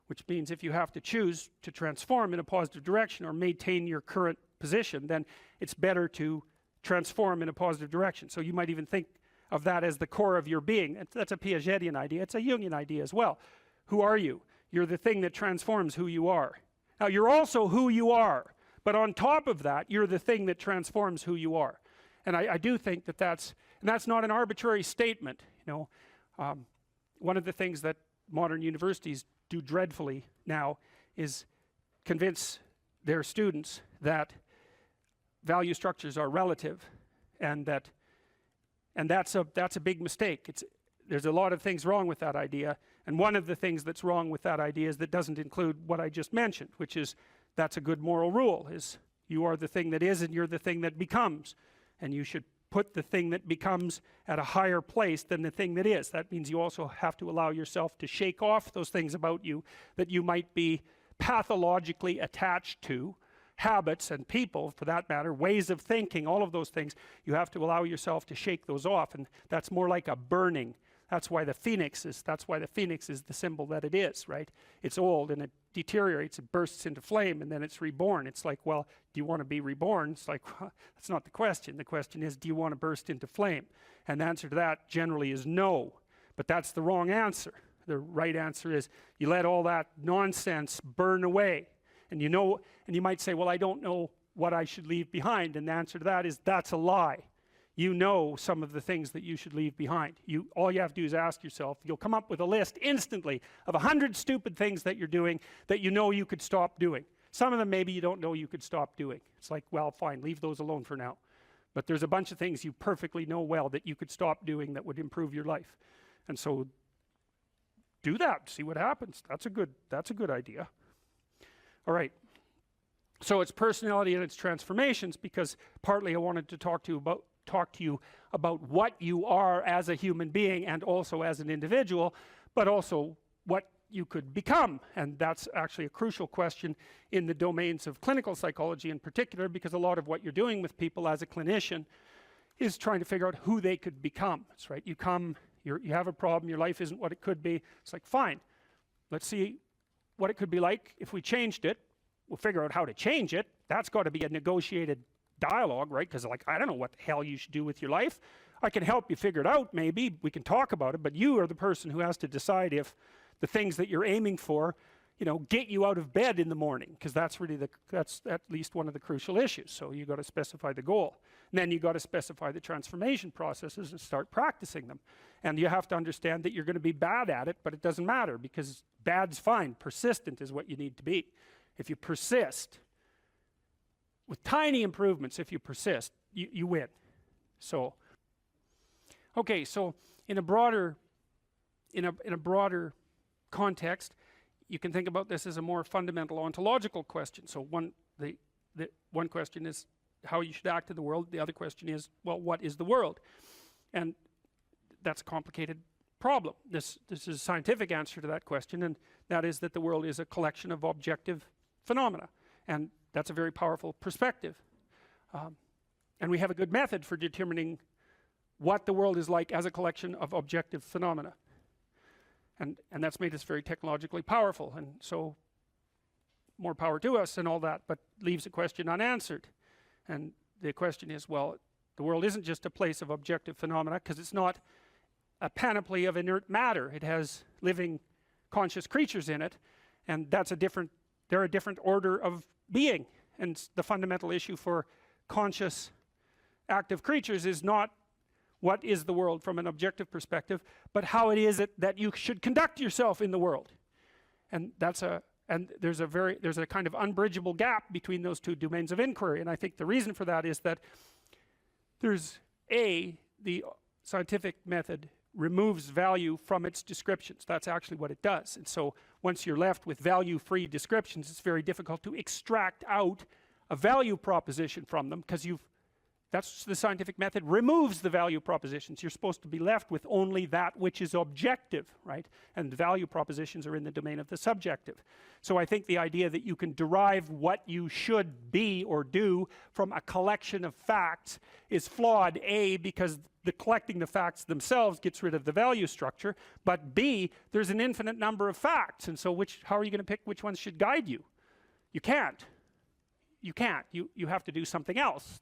Which means if you have to choose to transform in a positive direction or maintain your current position, then it's better to transform in a positive direction. So you might even think of that as the core of your being. That's a Piagetian idea. It's a Jungian idea as well. Who are you? You're the thing that transforms who you are. Now, you're also who you are, but on top of that, you're the thing that transforms who you are. And I do think that that's not an arbitrary statement. One of the things that modern universities do dreadfully now is convince their students that value structures are relative, and that's a big mistake. There's a lot of things wrong with that idea, and one of the things that's wrong with that idea is that doesn't include what I just mentioned, which is, that's a good moral rule, is you are the thing that is and you're the thing that becomes, and you should put the thing that becomes at a higher place than the thing that is. That means you also have to allow yourself to shake off those things about you that you might be pathologically attached to, habits and people for that matter, ways of thinking, all of those things. You have to allow yourself to shake those off, and that's more like a burning. That's why the phoenix is the symbol that it is, right? It's old and it deteriorates, it bursts into flame, and then it's reborn. It's like, well, do you want to be reborn? It's like, well, that's not the question. The question is, do you want to burst into flame? And the answer to that generally is no, but that's the wrong answer. The right answer is you let all that nonsense burn away. And you know, and you might say, well, I don't know what I should leave behind. And the answer to that is that's a lie. You know some of the things that you should leave behind. All you have to do is ask yourself. You'll come up with a list instantly of 100 stupid things that you're doing that you know you could stop doing. Some of them maybe you don't know you could stop doing. It's like, well, fine, leave those alone for now. But there's a bunch of things you perfectly know well that you could stop doing that would improve your life. And so do that, see what happens. That's a good idea. All right. So it's personality and its transformations, because partly I wanted to talk to you about what you are as a human being and also as an individual, but also what you could become. And that's actually a crucial question in the domains of clinical psychology in particular, because a lot of what you're doing with people as a clinician is trying to figure out who they could become. That's right. You have a problem, your life isn't what it could be. It's like, fine, let's see what it could be like if we changed it. We'll figure out how to change it. That's got to be a negotiated dialogue, right? Because like, I don't know what the hell you should do with your life. I can help you figure it out, maybe we can talk about it, but you are the person who has to decide if the things that you're aiming for, you know, get you out of bed in the morning, because that's really that's at least one of the crucial issues. So you got to specify the goal, and then you got to specify the transformation processes and start practicing them. And you have to understand that you're going to be bad at it, but it doesn't matter, because bad's fine. Persistent is what you need to be. If you persist with tiny improvements, if you persist, you win. So okay, so in a broader context, you can think about this as a more fundamental ontological question. So one question is how you should act in the world. The other question is, well, what is the world? And that's a complicated problem. This is a scientific answer to that question, and that is that the world is a collection of objective phenomena, and that's a very powerful perspective. And we have a good method for determining what the world is like as a collection of objective phenomena. And that's made us very technologically powerful, and so more power to us and all that, but leaves a question unanswered. And the question is, well, the world isn't just a place of objective phenomena, because it's not a panoply of inert matter. It has living conscious creatures in it, and they're a different order of being. And the fundamental issue for conscious active creatures is not what is the world from an objective perspective, but how it is that you should conduct yourself in the world. And there's a kind of unbridgeable gap between those two domains of inquiry. And I think the reason for that is that the scientific method removes value from its descriptions. That's actually what it does. And so once you're left with value-free descriptions, it's very difficult to extract out a value proposition from them, because that's the scientific method removes the value propositions. You're supposed to be left with only that which is objective, right? And value propositions are in the domain of the subjective. So I think the idea that you can derive what you should be or do from a collection of facts is flawed, A, because the collecting the facts themselves gets rid of the value structure, but B, there's an infinite number of facts, and so how are you going to pick which ones should guide you? You can't. You have to do something else.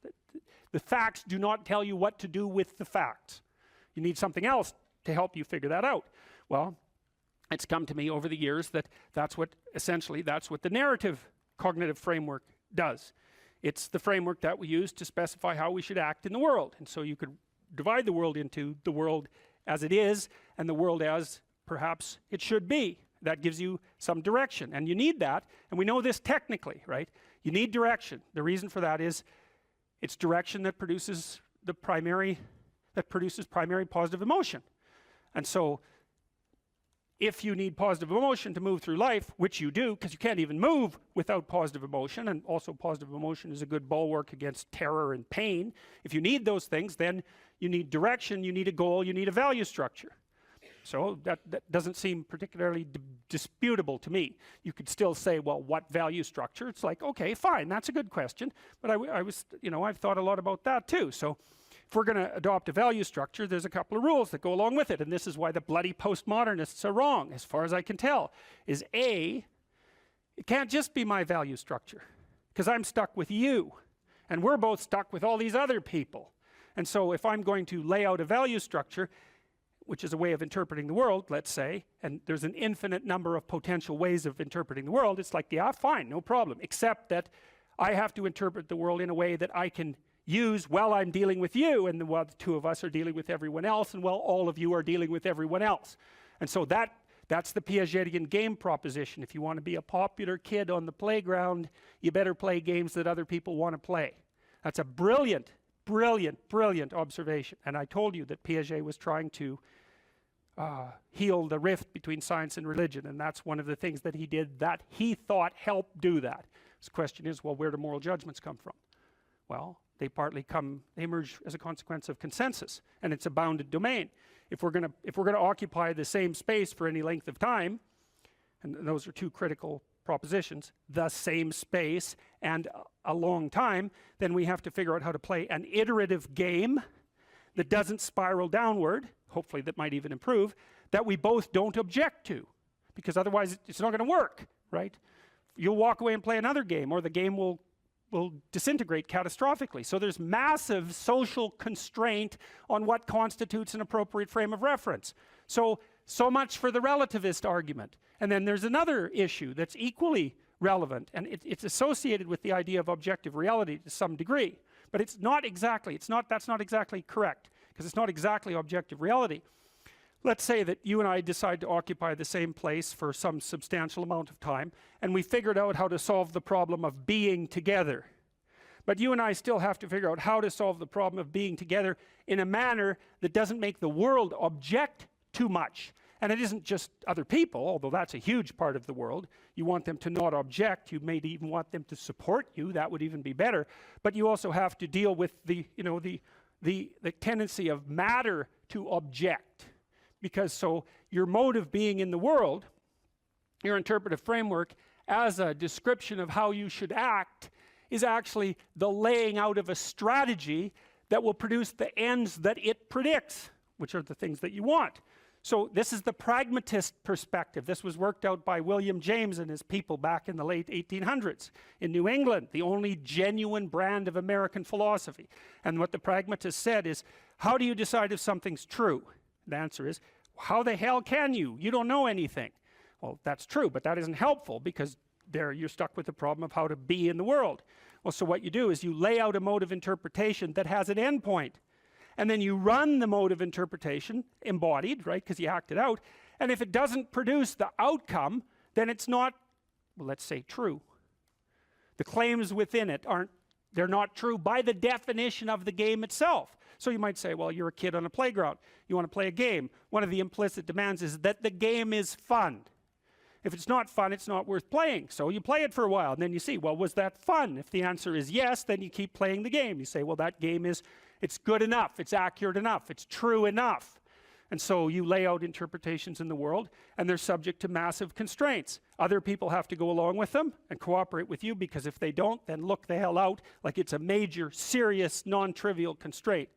The facts do not tell you what to do with the facts. You need something else to help you figure that out. Well, it's come to me over the years that that's what the narrative cognitive framework does. It's the framework that we use to specify how we should act in the world. And so you could divide the world into the world as it is and the world as perhaps it should be. That gives you some direction, and you need that, and we know this technically, right? You need direction. The reason for that is it's direction that produces primary positive emotion. And so if you need positive emotion to move through life, which you do, because you can't even move without positive emotion, and also positive emotion is a good bulwark against terror and pain. If you need those things, then you need direction, you need a goal, you need a value structure. So that doesn't seem particularly disputable to me. You could still say, well, what value structure? It's like, okay, fine, that's a good question. But I was, you know, I've thought a lot about that too. So if we're going to adopt a value structure, there's a couple of rules that go along with it. And this is why the bloody postmodernists are wrong, as far as I can tell, is A, it can't just be my value structure, because I'm stuck with you. And we're both stuck with all these other people. And so if I'm going to lay out a value structure, which is a way of interpreting the world, let's say, and there's an infinite number of potential ways of interpreting the world, it's like, yeah, fine, no problem, except that I have to interpret the world in a way that I can use while I'm dealing with you, and while the two of us are dealing with everyone else, and while all of you are dealing with everyone else. And so that's the Piagetian game proposition. If you want to be a popular kid on the playground, you better play games that other people want to play. That's a brilliant, brilliant, brilliant observation. And I told you that Piaget was trying to heal the rift between science and religion, and that's one of the things that he did that he thought helped do that. The question is, well, where do moral judgments come from? Well, they emerge as a consequence of consensus, and it's a bounded domain. If we're going to occupy the same space for any length of time, and those are two critical propositions, the same space and a long time, then we have to figure out how to play an iterative game that doesn't spiral downward, hopefully that might even improve, that we both don't object to, because otherwise it's not going to work, right? You'll walk away and play another game, or the game will disintegrate catastrophically. So there's massive social constraint on what constitutes an appropriate frame of reference. So much for the relativist argument. And then there's another issue that's equally relevant, and it's associated with the idea of objective reality to some degree. But it's not exactly, that's not exactly correct, because it's not exactly objective reality. Let's say that you and I decide to occupy the same place for some substantial amount of time, and we figured out how to solve the problem of being together. But you and I still have to figure out how to solve the problem of being together in a manner that doesn't make the world object too much. And it isn't just other people, although that's a huge part of the world. You want them to not object. You may even want them to support you. That would even be better. But you also have to deal with the tendency of matter to object. Because so your mode of being in the world, your interpretive framework, as a description of how you should act, is actually the laying out of a strategy that will produce the ends that it predicts, which are the things that you want. So this is the pragmatist perspective. This was worked out by William James and his people back in the late 1800s in New England, the only genuine brand of American philosophy. And what the pragmatist said is, how do you decide if something's true? The answer is, how the hell can you? You don't know anything. Well, that's true, but that isn't helpful, because there you're stuck with the problem of how to be in the world. Well, so what you do is you lay out a mode of interpretation that has an endpoint. And then you run the mode of interpretation, embodied, right, because you act it out. And if it doesn't produce the outcome, then it's not, well, let's say, true. The claims within it they're not true by the definition of the game itself. So you might say, well, you're a kid on a playground. You want to play a game. One of the implicit demands is that the game is fun. If it's not fun, it's not worth playing. So you play it for a while, and then you see, well, was that fun? If the answer is yes, then you keep playing the game. You say, well, that game it's good enough, it's accurate enough, it's true enough. And so you lay out interpretations in the world, and they're subject to massive constraints. Other people have to go along with them and cooperate with you, because if they don't, then look the hell out, like it's a major, serious, non-trivial constraint.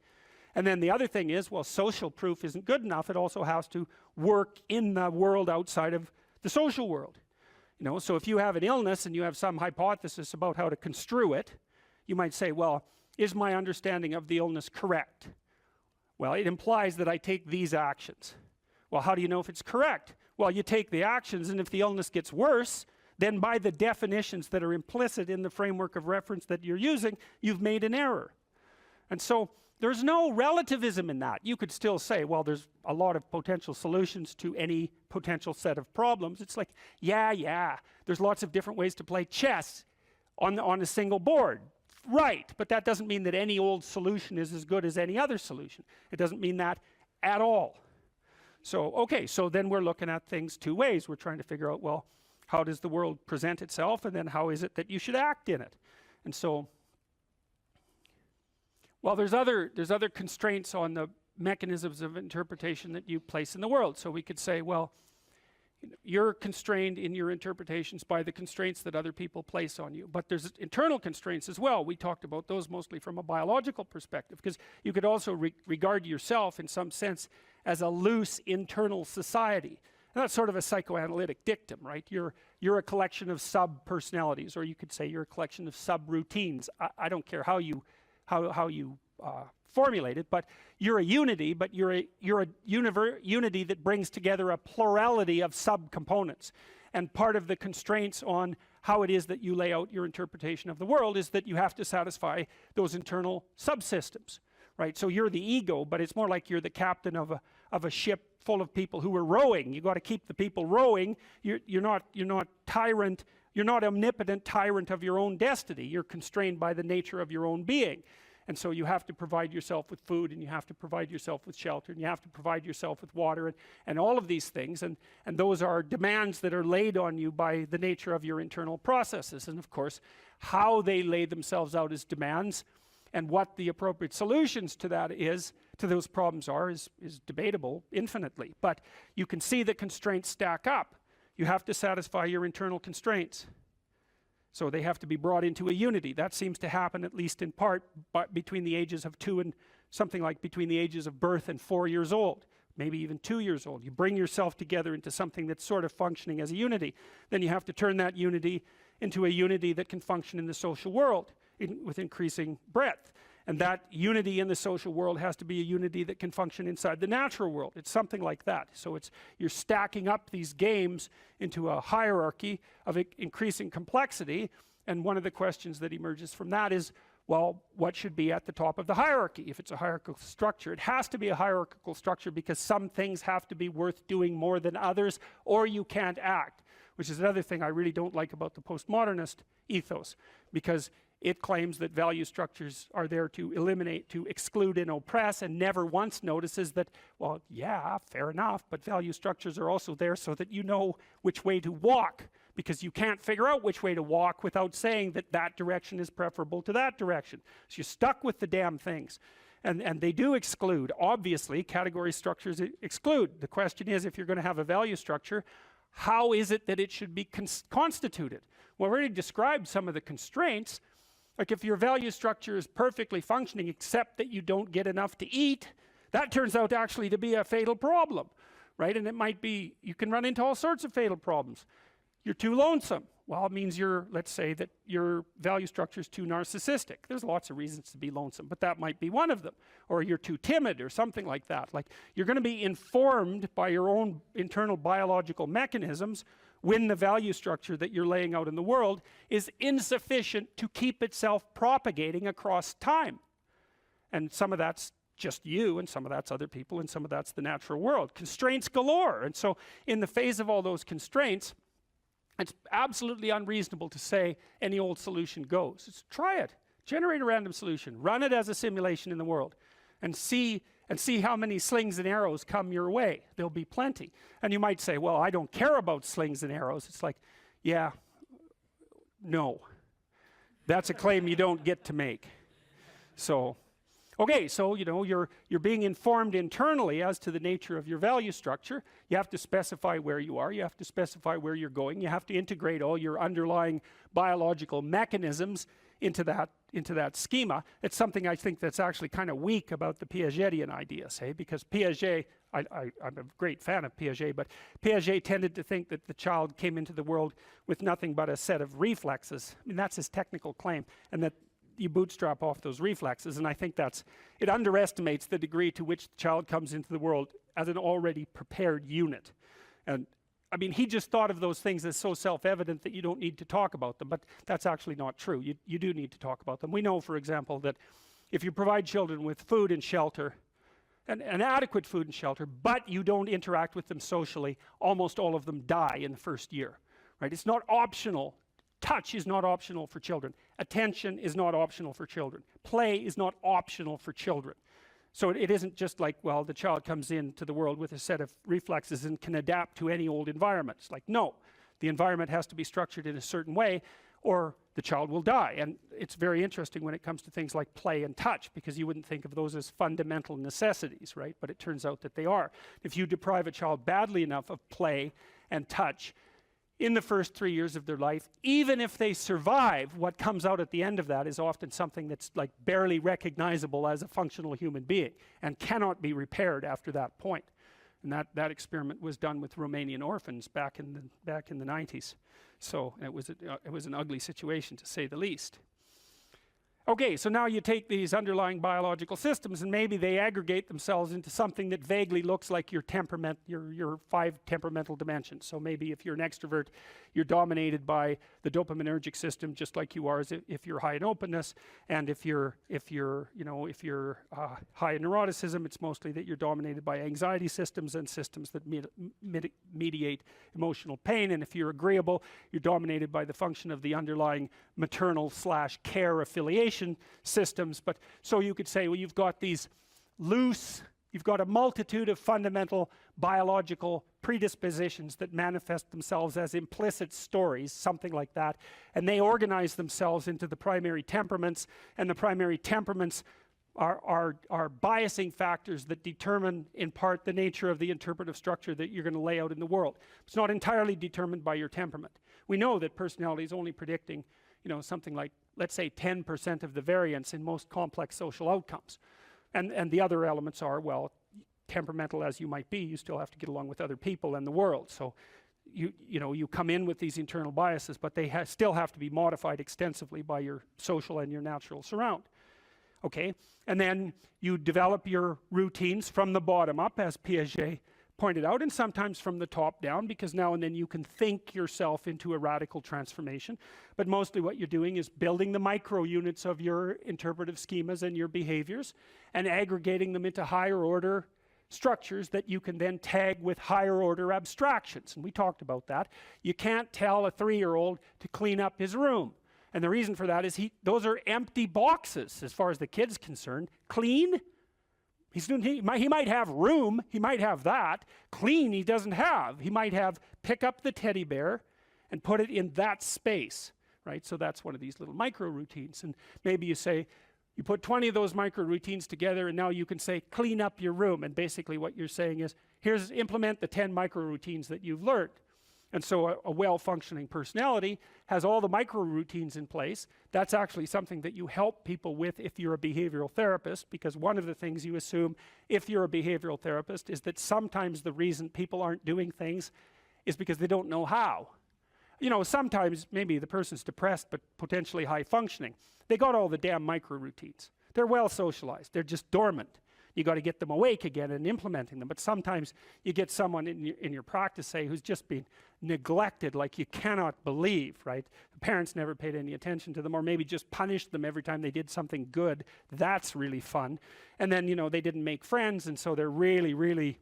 And then the other thing is, well, social proof isn't good enough. It also has to work in the world outside of the social world. You know, so if you have an illness and you have some hypothesis about how to construe it, you might say, well, is my understanding of the illness correct? Well, it implies that I take these actions. Well, how do you know if it's correct? Well, you take the actions, and if the illness gets worse, then by the definitions that are implicit in the framework of reference that you're using, you've made an error. And so there's no relativism in that. You could still say, well, there's a lot of potential solutions to any potential set of problems. It's like, yeah, there's lots of different ways to play chess on a single board. Right, but that doesn't mean that any old solution is as good as any other solution. It doesn't mean that at all. So, okay, so then we're looking at things two ways. We're trying to figure out, well, how does the world present itself, and then how is it that you should act in it? And so, well, there's other constraints on the mechanisms of interpretation that you place in the world. So we could say, well, you're constrained in your interpretations by the constraints that other people place on you. But there's internal constraints as well. We talked about those mostly from a biological perspective, because you could also regard yourself in some sense as a loose internal society. And that's sort of a psychoanalytic dictum, right? You're a collection of sub-personalities, or you could say you're a collection of sub-routines. I don't care how you formulate it, but you're a unity, but you're a unity that brings together a plurality of subcomponents. And part of the constraints on how it is that you lay out your interpretation of the world is that you have to satisfy those internal subsystems, right? So you're the ego, but it's more like you're the captain of a ship full of people who are rowing. You got to keep the people rowing. You're not tyrant. You're not omnipotent tyrant of your own destiny. You're constrained by the nature of your own being. And so you have to provide yourself with food, and you have to provide yourself with shelter, and you have to provide yourself with water, and all of these things. And those are demands that are laid on you by the nature of your internal processes. And of course, how they lay themselves out as demands and what the appropriate solutions to that is, to those problems are, is debatable infinitely. But you can see the constraints stack up. You have to satisfy your internal constraints. So they have to be brought into a unity. That seems to happen, at least in part, between the ages of 2 and something like between the ages of birth and 4 years old, maybe even 2 years old. You bring yourself together into something that's sort of functioning as a unity. Then you have to turn that unity into a unity that can function in the social world with increasing breadth. And that unity in the social world has to be a unity that can function inside the natural world. It's something like that. So you're stacking up these games into a hierarchy of increasing complexity. And one of the questions that emerges from that is, well, what should be at the top of the hierarchy? If it's a hierarchical structure, it has to be a hierarchical structure because some things have to be worth doing more than others, or you can't act, which is another thing I really don't like about the postmodernist ethos, because it claims that value structures are there to eliminate, to exclude and oppress, and never once notices that, well, yeah, fair enough, but value structures are also there so that you know which way to walk, because you can't figure out which way to walk without saying that that direction is preferable to that direction. So you're stuck with the damn things. And they do exclude. Obviously, category structures exclude. The question is, if you're going to have a value structure, how is it that it should be constituted? Well, I already described some of the constraints. Like if your value structure is perfectly functioning except that you don't get enough to eat, that turns out actually to be a fatal problem, right? And it might be, you can run into all sorts of fatal problems. You're too lonesome. Well, it means let's say that your value structure is too narcissistic. There's lots of reasons to be lonesome, but that might be one of them. Or you're too timid or something like that. Like you're going to be informed by your own internal biological mechanisms when the value structure that you're laying out in the world is insufficient to keep itself propagating across time. And some of that's just you, and some of that's other people, and some of that's the natural world. Constraints galore. And so in the face of all those constraints, it's absolutely unreasonable to say any old solution goes. Just try it. Generate a random solution. Run it as a simulation in the world. And see how many slings and arrows come your way. There'll be plenty. And you might say, well, I don't care about slings and arrows. It's like, yeah, no. That's a claim you don't get to make. So, okay, so, you're being informed internally as to the nature of your value structure. You have to specify where you are. You have to specify where you're going. You have to integrate all your underlying biological mechanisms into that schema. It's something I think that's actually kind of weak about the Piagetian ideas, because Piaget, I'm a great fan of Piaget, but Piaget tended to think that the child came into the world with nothing but a set of reflexes. I mean, that's his technical claim, and that you bootstrap off those reflexes, and I think it underestimates the degree to which the child comes into the world as an already prepared unit. And I mean, he just thought of those things as so self-evident that you don't need to talk about them, but that's actually not true. You do need to talk about them. We know, for example, that if you provide children with food and shelter, and adequate food and shelter, but you don't interact with them socially, almost all of them die in the first year, right? It's not optional. Touch is not optional for children. Attention is not optional for children. Play is not optional for children. So it isn't just like, well, the child comes into the world with a set of reflexes and can adapt to any old environment. It's like, no, the environment has to be structured in a certain way or the child will die. And it's very interesting when it comes to things like play and touch, because you wouldn't think of those as fundamental necessities, right? But it turns out that they are. If you deprive a child badly enough of play and touch in the first 3 years of their life, even if they survive, what comes out at the end of that is often something that's like barely recognizable as a functional human being and cannot be repaired after that point. And that experiment was done with Romanian orphans back in the 90s. So it was an ugly situation, to say the least. Okay, so now you take these underlying biological systems and maybe they aggregate themselves into something that vaguely looks like your temperament, your 5 temperamental dimensions. So maybe if you're an extrovert, you're dominated by the dopaminergic system, just like you are if you're high in openness. And if you're high in neuroticism, it's mostly that you're dominated by anxiety systems and systems that mediate emotional pain. And if you're agreeable, you're dominated by the function of the underlying maternal/care affiliation systems. But so you could say, well, you've got these loose, you've got a multitude of fundamental biological predispositions that manifest themselves as implicit stories, something like that, and they organize themselves into the primary temperaments, and the primary temperaments are biasing factors that determine in part the nature of the interpretive structure that you're going to lay out in the world. It's not entirely determined by your temperament. We know that personality is only predicting, something like, let's say, 10% of the variance in most complex social outcomes. And the other elements are, well, temperamental as you might be, you still have to get along with other people and the world. So you come in with these internal biases, but they still have to be modified extensively by your social and your natural surround. Okay, and then you develop your routines from the bottom up, as Piaget pointed out, and sometimes from the top down, because now and then you can think yourself into a radical transformation. But mostly what you're doing is building the micro units of your interpretive schemas and your behaviors and aggregating them into higher order structures that you can then tag with higher order abstractions. And we talked about that. You can't tell a 3-year-old to clean up his room. And the reason for that is those are empty boxes as far as the kid's concerned. Clean? He might have room, he might have that. Clean he doesn't have. He might have pick up the teddy bear and put it in that space, right? So that's one of these little micro routines. And maybe you say, you put 20 of those micro routines together and now you can say, clean up your room. And basically what you're saying is, implement the 10 micro routines that you've learned. And so a well-functioning personality has all the micro routines in place. That's actually something that you help people with if you're a behavioral therapist, because one of the things you assume if you're a behavioral therapist is that sometimes the reason people aren't doing things is because they don't know how. Sometimes maybe the person's depressed but potentially high functioning. They got all the damn micro routines. They're well socialized. They're just dormant. You got to get them awake again and implementing them. But sometimes you get someone in your practice, say, who's just been neglected like you cannot believe, right? The parents never paid any attention to them, or maybe just punished them every time they did something good. That's really fun. And then, they didn't make friends, and so they're really, really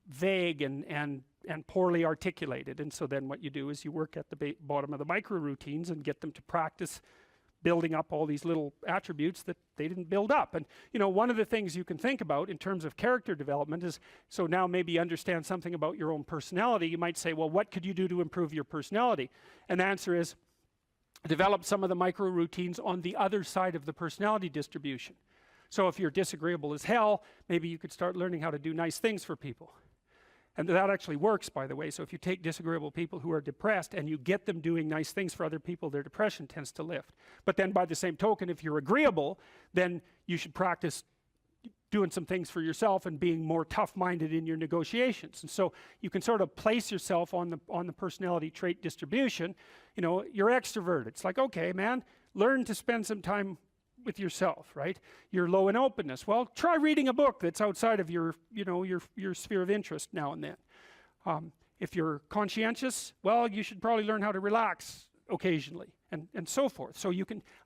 vague and poorly articulated. And so then what you do is you work at the bottom of the micro routines and get them to practice building up all these little attributes that they didn't build up. And one of the things you can think about in terms of character development is, so now maybe you understand something about your own personality. You might say, well, what could you do to improve your personality? And the answer is, develop some of the micro routines on the other side of the personality distribution. So if you're disagreeable as hell, maybe you could start learning how to do nice things for people. And that actually works, by the way. So if you take disagreeable people who are depressed and you get them doing nice things for other people, their depression tends to lift. But then by the same token, if you're agreeable, then you should practice doing some things for yourself and being more tough-minded in your negotiations. And so you can sort of place yourself on the personality trait distribution. You're extroverted. It's like, okay, man, learn to spend some time with yourself, right? You're low in openness. Well, try reading a book that's outside of your sphere of interest now and then. If you're conscientious, well, you should probably learn how to relax occasionally, and so forth. So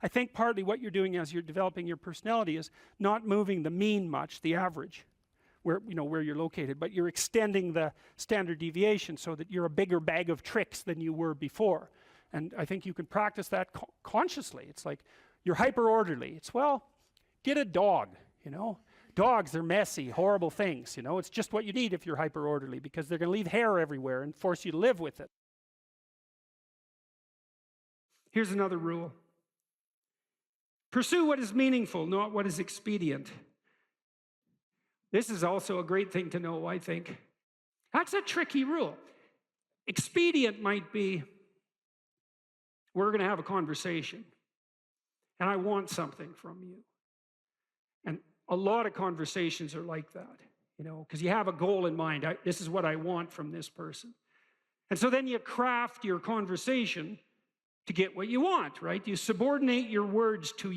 I think partly what you're doing as you're developing your personality is not moving the mean much, the average, where you're located, but you're extending the standard deviation so that you're a bigger bag of tricks than you were before. And I think you can practice that consciously. It's like, you're hyper orderly. It's, well, get a dog. you know. Dogs, they're messy, horrible things, you know. It's just what you need if you're hyper orderly, because they're going to leave hair everywhere and force you to live with it. Here's another rule. Pursue what is meaningful, not what is expedient. This is also a great thing to know, I think. That's a tricky rule. Expedient might be, we're going to have a conversation, and I want something from you. And a lot of conversations are like that, you know, because you have a goal in mind. This is what I want from this person. And so then you craft your conversation to get what you want, right? You subordinate your words to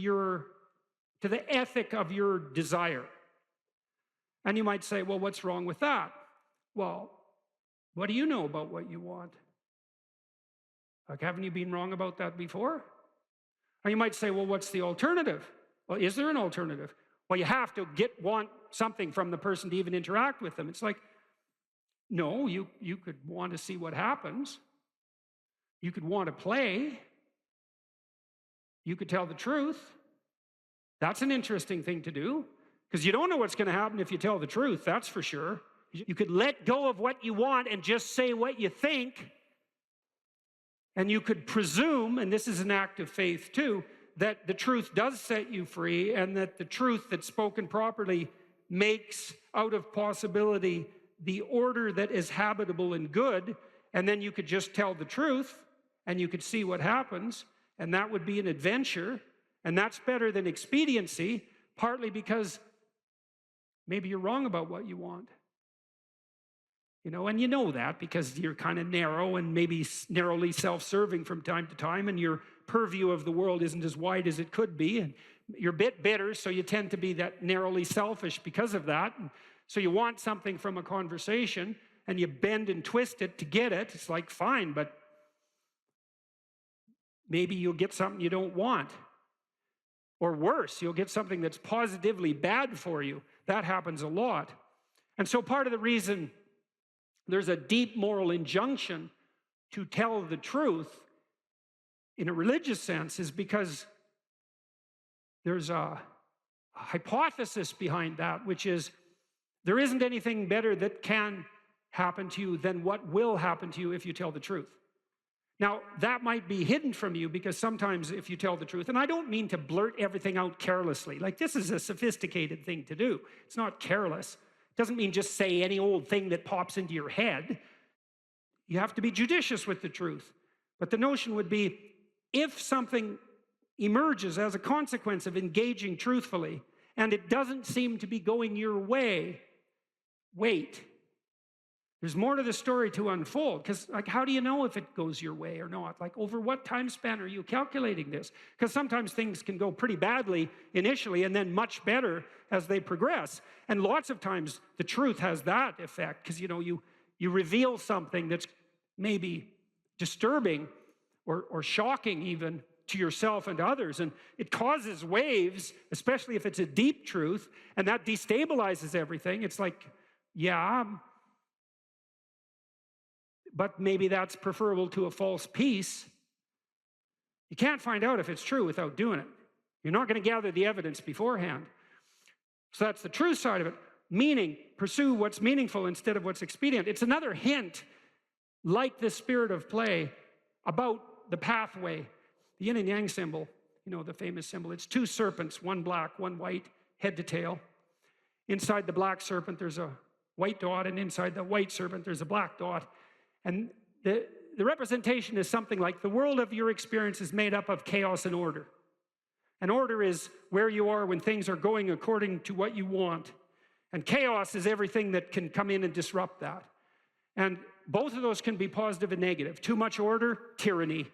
the ethic of your desire. And you might say, well, what's wrong with that? Well, what do you know about what you want? Like, haven't you been wrong about that before? Or you might say, well, what's the alternative? Well, is there an alternative? Well, you have to want something from the person to even interact with them. It's like, no, you could want to see what happens. You could want to play. You could tell the truth. That's an interesting thing to do, because you don't know what's going to happen if you tell the truth, that's for sure. You could let go of what you want and just say what you think. And you could presume, and this is an act of faith too, that the truth does set you free, and that the truth that's spoken properly makes out of possibility the order that is habitable and good. And then you could just tell the truth, and you could see what happens, and that would be an adventure. And that's better than expediency, partly because maybe you're wrong about what you want. You know, and you know that because you're kind of narrow and maybe narrowly self-serving from time to time, and your purview of the world isn't as wide as it could be, and you're a bit bitter, so you tend to be that narrowly selfish because of that. And so you want something from a conversation, and you bend and twist it to get it. It's like, fine, but maybe you'll get something you don't want. Or worse, you'll get something that's positively bad for you. That happens a lot. And so part of the reason there's a deep moral injunction to tell the truth in a religious sense is because there's a hypothesis behind that, which is there isn't anything better that can happen to you than what will happen to you if you tell the truth. Now, that might be hidden from you because sometimes if you tell the truth, and I don't mean to blurt everything out carelessly, like this is a sophisticated thing to do. It's not careless. It doesn't mean just say any old thing that pops into your head. You have to be judicious with the truth. But the notion would be, if something emerges as a consequence of engaging truthfully, and it doesn't seem to be going your way, wait. There's more to the story to unfold, because like, how do you know if it goes your way or not? Like, over what time span are you calculating this? Because sometimes things can go pretty badly initially and then much better as they progress. And lots of times the truth has that effect, because you know, you reveal something that's maybe disturbing or shocking even to yourself and to others, and it causes waves, especially if it's a deep truth, and that destabilizes everything. It's like, yeah, but maybe that's preferable to a false peace. You can't find out if it's true without doing it. You're not going to gather the evidence beforehand. So that's the true side of it. Meaning, pursue what's meaningful instead of what's expedient. It's another hint, like the spirit of play, about the pathway. The yin and yang symbol, you know, the famous symbol, it's two serpents, one black, one white, head to tail. Inside the black serpent, there's a white dot, and inside the white serpent, there's a black dot. And the representation is something like the world of your experience is made up of chaos and order. And order is where you are when things are going according to what you want. And chaos is everything that can come in and disrupt that. And both of those can be positive and negative. Too much order, tyranny,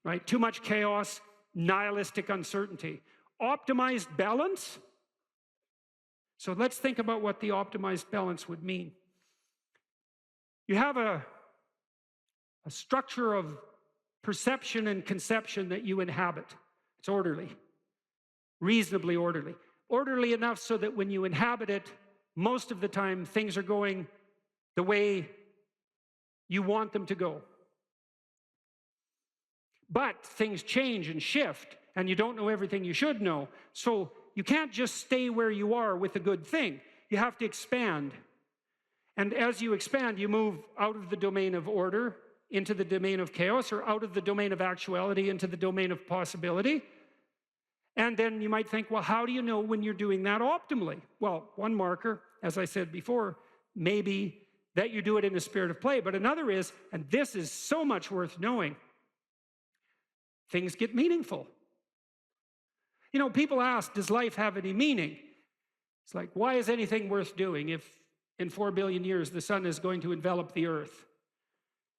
right? Too much chaos, nihilistic uncertainty. Optimized balance. So let's think about what the optimized balance would mean. You have a structure of perception and conception that you inhabit. It's orderly, reasonably orderly. Orderly enough so that when you inhabit it, most of the time things are going the way you want them to go. But things change and shift, and you don't know everything you should know. So you can't just stay where you are with a good thing. You have to expand. And as you expand, you move out of the domain of order into the domain of chaos, or out of the domain of actuality into the domain of possibility. And then you might think, well, how do you know when you're doing that optimally? Well, one marker, as I said before, maybe that you do it in a spirit of play. But another is, and this is so much worth knowing, things get meaningful. You know, people ask, does life have any meaning? It's like, why is anything worth doing if in 4 billion years the sun is going to envelop the earth?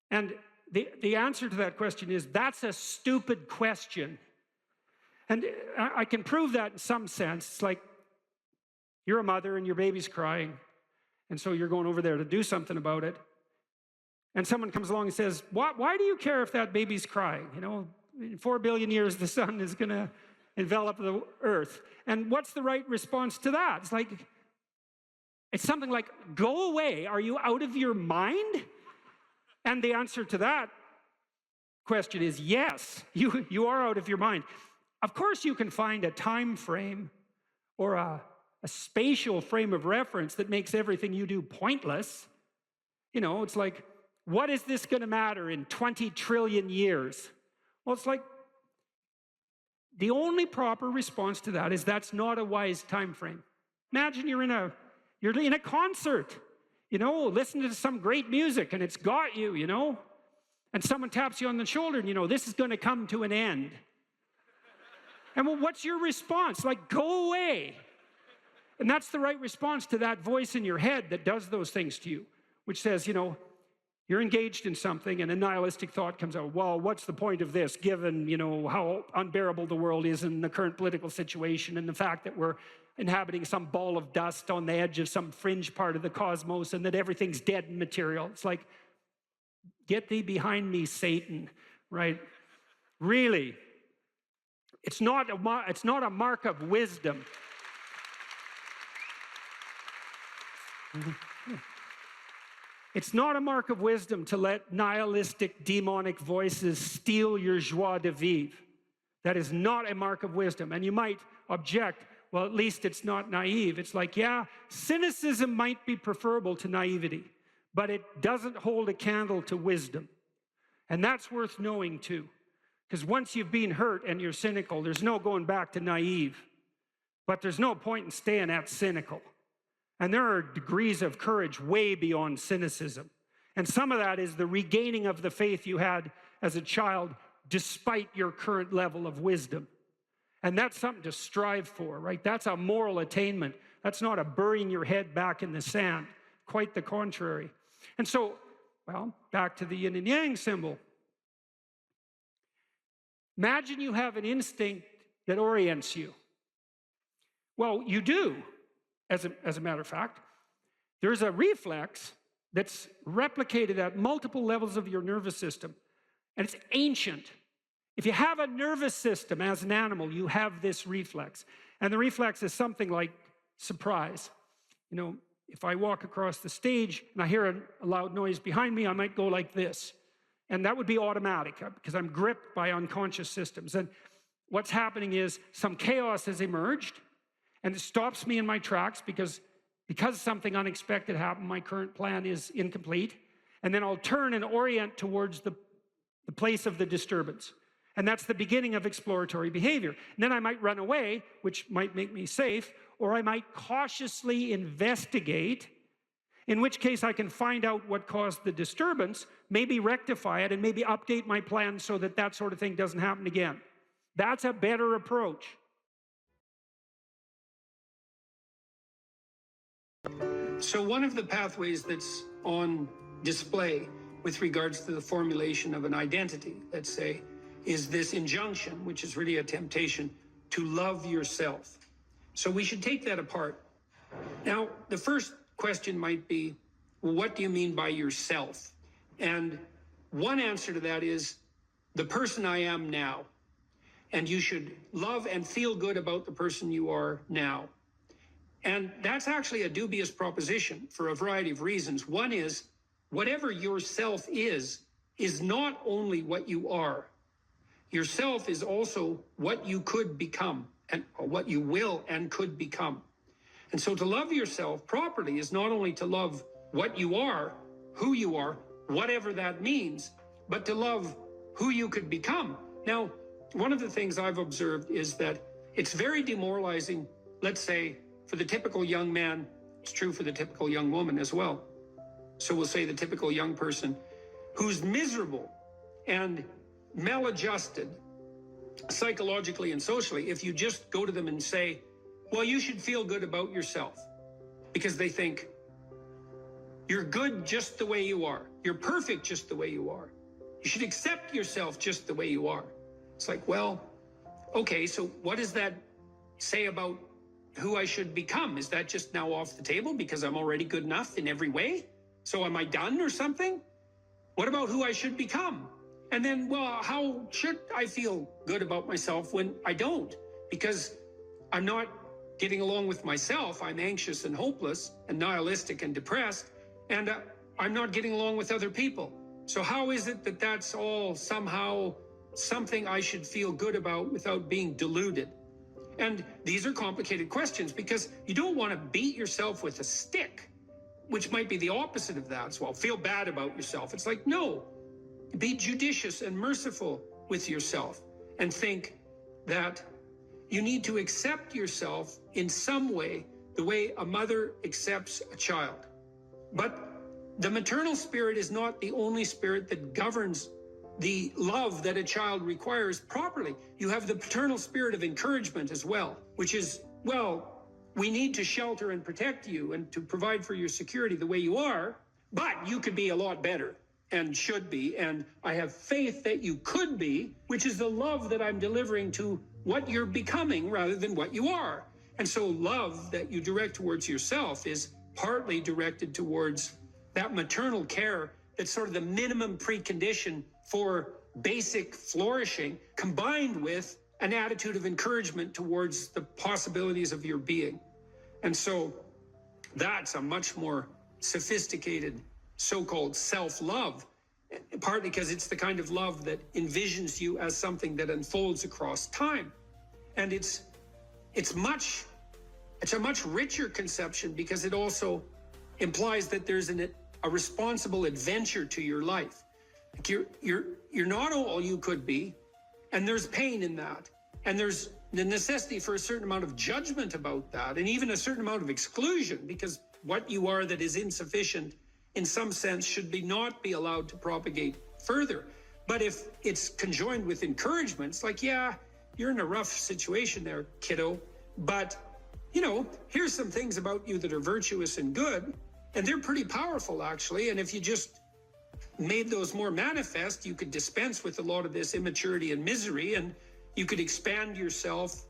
And the answer to that question is, that's a stupid question. And I can prove that in some sense. It's like, you're a mother and your baby's crying, and so you're going over there to do something about it. And someone comes along and says, why do you care if that baby's crying? You know, in 4 billion years, the sun is going to envelop the earth. And what's the right response to that? It's like, it's something like, go away. Are you out of your mind? And the answer to that question is yes, you are out of your mind. Of course, you can find a time frame or a spatial frame of reference that makes everything you do pointless. You know, it's like, what is this going to matter in 20 trillion years? Well, it's like, the only proper response to that is that's not a wise time frame. Imagine you're in a concert, you know, listening to some great music, and it's got you, you know, and someone taps you on the shoulder, and you know, this is going to come to an end. And well, what's your response? Like, go away. And that's the right response to that voice in your head that does those things to you, which says, you know, you're engaged in something, and a nihilistic thought comes out. Well, what's the point of this, given, you know, how unbearable the world is in the current political situation, and the fact that we're inhabiting some ball of dust on the edge of some fringe part of the cosmos, and that everything's dead and material. It's like, get thee behind me, Satan, right? Really. It's not a mark of wisdom. It's not a mark of wisdom to let nihilistic, demonic voices steal your joie de vivre. That is not a mark of wisdom. And you might object, well, at least it's not naive. It's like, yeah, cynicism might be preferable to naivety, but it doesn't hold a candle to wisdom. And that's worth knowing too. Because once you've been hurt and you're cynical, there's no going back to naive. But there's no point in staying at cynical. And there are degrees of courage way beyond cynicism. And some of that is the regaining of the faith you had as a child despite your current level of wisdom. And that's something to strive for, right? That's a moral attainment. That's not a burying your head back in the sand. Quite the contrary. And so, well, back to the yin and yang symbol. Imagine you have an instinct that orients you. Well, you do. As a matter of fact, there's a reflex that's replicated at multiple levels of your nervous system, and it's ancient. If you have a nervous system as an animal, you have this reflex. And the reflex is something like surprise. You know, if I walk across the stage and I hear a loud noise behind me, I might go like this. And that would be automatic because I'm gripped by unconscious systems. And what's happening is some chaos has emerged, and it stops me in my tracks because something unexpected happened. My current plan is incomplete. And then I'll turn and orient towards the place of the disturbance. And that's the beginning of exploratory behavior. And then I might run away, which might make me safe, or I might cautiously investigate, in which case I can find out what caused the disturbance, maybe rectify it, and maybe update my plan so that that sort of thing doesn't happen again. That's a better approach. So one of the pathways that's on display with regards to the formulation of an identity, let's say, is this injunction, which is really a temptation to love yourself. So we should take that apart. Now, the first question might be, well, what do you mean by yourself? And one answer to that is the person I am now. And you should love and feel good about the person you are now. And that's actually a dubious proposition for a variety of reasons. One is, whatever yourself is not only what you are. Yourself is also what you could become and what you will and could become. And so to love yourself properly is not only to love what you are, who you are, whatever that means, but to love who you could become. Now, one of the things I've observed is that it's very demoralizing, let's say, for the typical young man. It's true for the typical young woman as well. So we'll say the typical young person who's miserable and maladjusted psychologically and socially, if you just go to them and say, well, you should feel good about yourself, because they think you're good just the way you are. You're perfect just the way you are. You should accept yourself just the way you are. It's like, well, okay, so what does that say about who I should become? Is that just now off the table because I'm already good enough in every way? So am I done or something? What about who I should become? And then, well, how should I feel good about myself when I don't? Because I'm not getting along with myself. I'm anxious and hopeless and nihilistic and depressed, and I'm not getting along with other people. So how is it that that's all somehow something I should feel good about without being deluded? And these are complicated questions, because you don't want to beat yourself with a stick, which might be the opposite of that. So I'll feel bad about yourself. It's like, no, be judicious and merciful with yourself and think that you need to accept yourself in some way, the way a mother accepts a child. But the maternal spirit is not the only spirit that governs the love that a child requires properly. You have the paternal spirit of encouragement as well, which is, well, we need to shelter and protect you and to provide for your security the way you are, but you could be a lot better and should be, and I have faith that you could be, which is the love that I'm delivering to what you're becoming rather than what you are. And so love that you direct towards yourself is partly directed towards that maternal care that's sort of the minimum precondition for basic flourishing, combined with an attitude of encouragement towards the possibilities of your being. And so that's a much more sophisticated so-called self-love, partly because it's the kind of love that envisions you as something that unfolds across time. And it's a much richer conception, because it also implies that there's a responsible adventure to your life. Like you're not all you could be, and there's pain in that, and there's the necessity for a certain amount of judgment about that, and even a certain amount of exclusion, because what you are that is insufficient in some sense should not be allowed to propagate further. But if it's conjoined with encouragement, it's like, yeah, you're in a rough situation there, kiddo, but here's some things about you that are virtuous and good, and they're pretty powerful actually, and if you just made those more manifest, you could dispense with a lot of this immaturity and misery, and you could expand yourself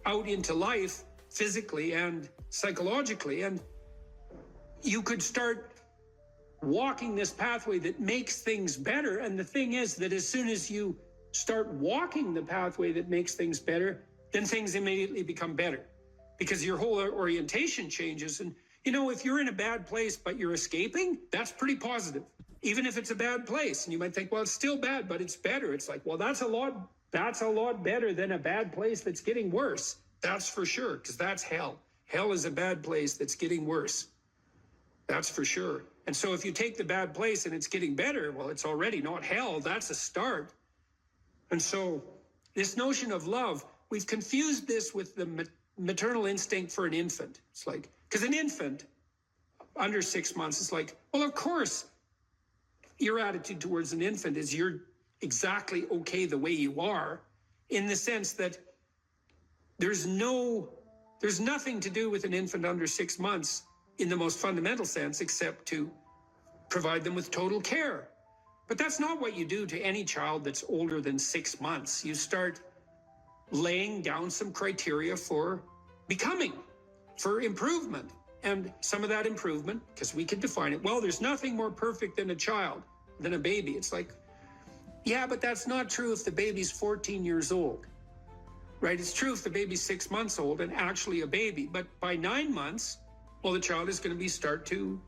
out into life physically and psychologically, and you could start walking this pathway that makes things better. And the thing is that as soon as you start walking the pathway that makes things better, then things immediately become better, because your whole orientation changes. And if you're in a bad place but you're escaping, that's pretty positive, even if it's a bad place. And you might think, well, it's still bad, but it's better. It's like, well, that's a lot better than a bad place that's getting worse. That's for sure, because that's hell. Hell is a bad place that's getting worse. That's for sure. And so if you take the bad place and it's getting better, well, it's already not hell. That's a start. And so this notion of love, we've confused this with the maternal instinct for an infant. It's like, because an infant under 6 months is like, well, of course, your attitude towards an infant is you're exactly okay the way you are, in the sense that there's nothing to do with an infant under 6 months in the most fundamental sense, except to provide them with total care. But that's not what you do to any child that's older than 6 months. You start laying down some criteria for becoming, for improvement. And some of that improvement, because we can define it, well, there's nothing more perfect than a child, than a baby. It's like, yeah, but that's not true if the baby's 14 years old, right? It's true if the baby's 6 months old and actually a baby. But by 9 months, well, the child is going to start to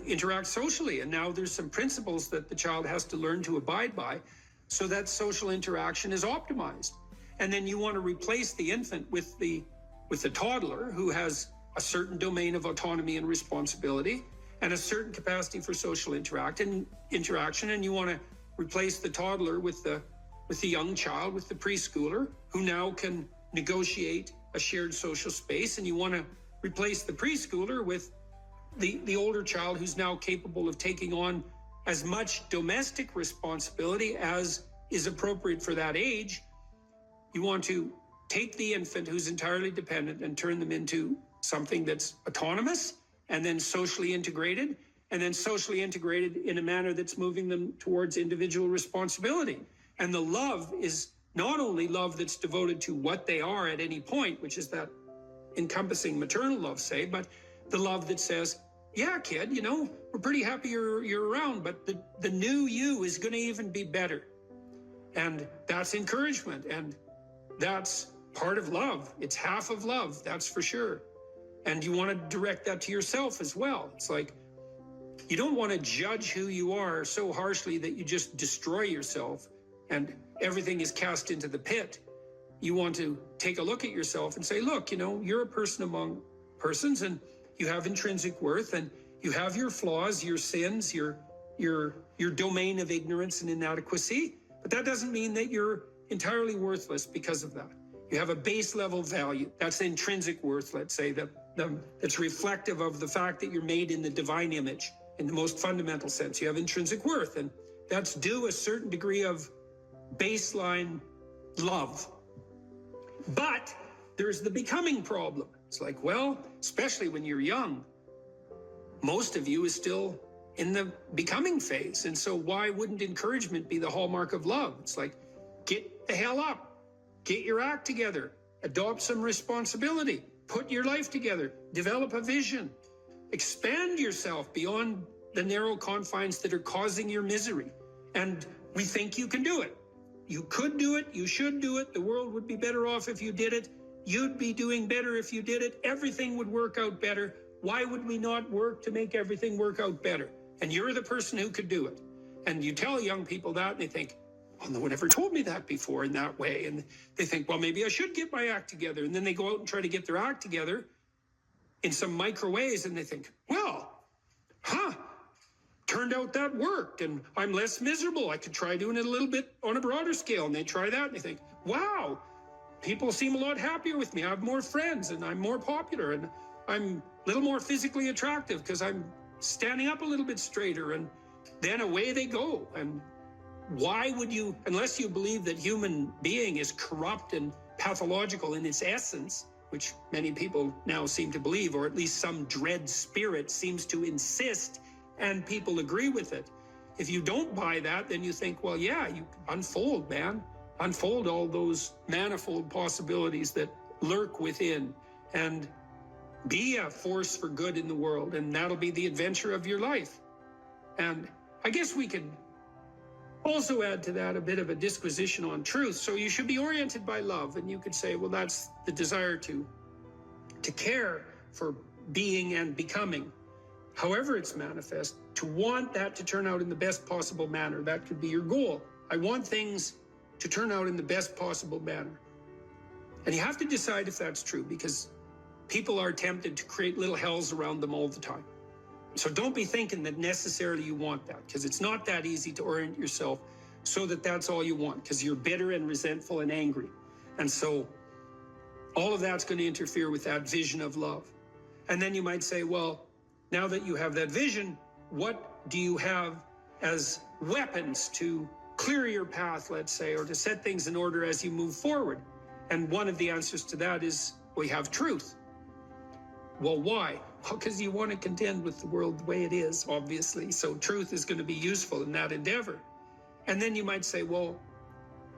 interact socially. And now there's some principles that the child has to learn to abide by so that social interaction is optimized. And then you want to replace the infant with the toddler who has a certain domain of autonomy and responsibility and a certain capacity for social interaction, and you want to replace the toddler with the young child, with the preschooler, who now can negotiate a shared social space, and you want to replace the preschooler with the older child who's now capable of taking on as much domestic responsibility as is appropriate for that age. You want to take the infant who's entirely dependent and turn them into something that's autonomous and then socially integrated in a manner that's moving them towards individual responsibility. And the love is not only love that's devoted to what they are at any point, which is that encompassing maternal love, say, but the love that says, yeah, kid, you know, we're pretty happy you're around, but the new you is going to even be better. And that's encouragement, and that's part of love. It's half of love, that's for sure. And you want to direct that to yourself as well. It's like, you don't want to judge who you are so harshly that you just destroy yourself and everything is cast into the pit. You want to take a look at yourself and say, look, you know, you're a person among persons, and you have intrinsic worth, and you have your flaws, your sins, your domain of ignorance and inadequacy, but that doesn't mean that you're entirely worthless because of that. You have a base level value. That's intrinsic worth, let's say, that's reflective of the fact that you're made in the divine image in the most fundamental sense. You have intrinsic worth, and that's due a certain degree of baseline love. But there's the becoming problem. It's like, well, especially when you're young, most of you is still in the becoming phase. And so why wouldn't encouragement be the hallmark of love? It's like, get the hell up, get your act together, adopt some responsibility, put your life together, develop a vision, expand yourself beyond the narrow confines that are causing your misery. And we think you can do it. You could do it, you should do it, the world would be better off if you did it, you'd be doing better if you did it, everything would work out better. Why would we not work to make everything work out better? And you're the person who could do it. And you tell young people that, and they think, well, no one ever told me that before in that way. And they think, well, maybe I should get my act together. And then they go out and try to get their act together in some micro ways, and they think, well, turned out that worked, and I'm less miserable. I could try doing it a little bit on a broader scale. And they try that, and they think, wow, people seem a lot happier with me. I have more friends, and I'm more popular, and I'm a little more physically attractive because I'm standing up a little bit straighter. And then away they go. And why would you, unless you believe that human being is corrupt and pathological in its essence, which many people now seem to believe, or at least some dread spirit seems to insist, and people agree with it. If you don't buy that, then you think, well, yeah, you unfold, man. Unfold all those manifold possibilities that lurk within, and be a force for good in the world, and that'll be the adventure of your life. And I guess we could also add to that a bit of a disquisition on truth. So you should be oriented by love, and you could say, well, that's the desire to care for being and becoming, however it's manifest, to want that to turn out in the best possible manner. That could be your goal. I want things to turn out in the best possible manner. And you have to decide if that's true, because people are tempted to create little hells around them all the time. So don't be thinking that necessarily you want that, because it's not that easy to orient yourself so that that's all you want, because you're bitter and resentful and angry. And so all of that's going to interfere with that vision of love. And then you might say, well, now that you have that vision, what do you have as weapons to clear your path, let's say, or to set things in order as you move forward? And one of the answers to that is, we have truth. Well, why? Well, because you want to contend with the world the way it is, obviously. So truth is going to be useful in that endeavor. And then you might say, well,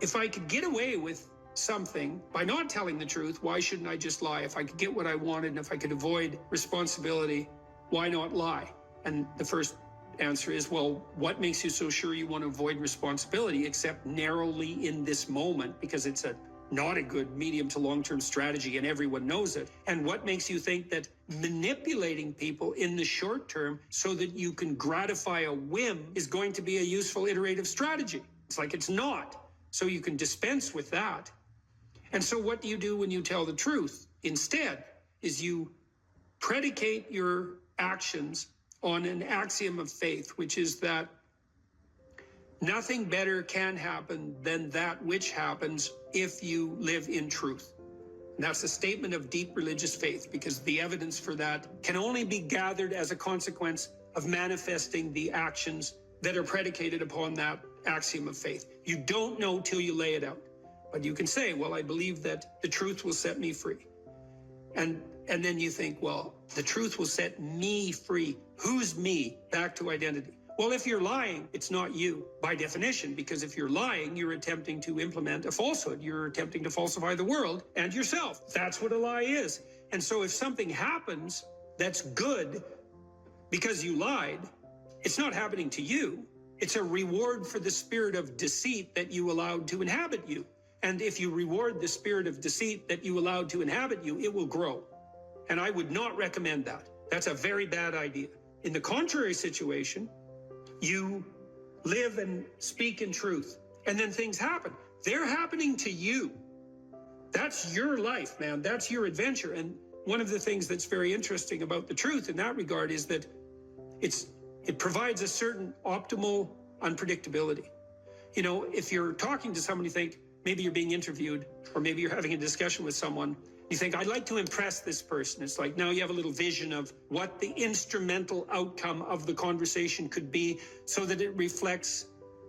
if I could get away with something by not telling the truth, why shouldn't I just lie? If I could get what I wanted, and if I could avoid responsibility, why not lie? And the first answer is, well, what makes you so sure you want to avoid responsibility, except narrowly in this moment, because it's not a good medium to long-term strategy and everyone knows it? And what makes you think that manipulating people in the short term so that you can gratify a whim is going to be a useful iterative strategy? It's like, it's not. So you can dispense with that. And so what do you do when you tell the truth? Instead, is you predicate your actions on an axiom of faith, which is that nothing better can happen than that which happens if you live in truth. And that's a statement of deep religious faith, because the evidence for that can only be gathered as a consequence of manifesting the actions that are predicated upon that axiom of faith. You don't know till you lay it out. But you can say, well, I believe that the truth will set me free. And then you think, well, the truth will set me free. Who's me? Back to identity. Well, if you're lying, it's not you by definition, because if you're lying, you're attempting to implement a falsehood. You're attempting to falsify the world and yourself. That's what a lie is. And so if something happens that's good because you lied, it's not happening to you. It's a reward for the spirit of deceit that you allowed to inhabit you. And if you reward the spirit of deceit that you allowed to inhabit you, it will grow. And I would not recommend that. That's a very bad idea. In the contrary situation, you live and speak in truth, and then things happen. They're happening to you. That's your life, man. That's your adventure. And one of the things that's very interesting about the truth in that regard is that it provides a certain optimal unpredictability. You know, if you're talking to someone, you think maybe you're being interviewed, or maybe you're having a discussion with someone, you think, I'd like to impress this person. It's like now you have a little vision of what the instrumental outcome of the conversation could be, so that it reflects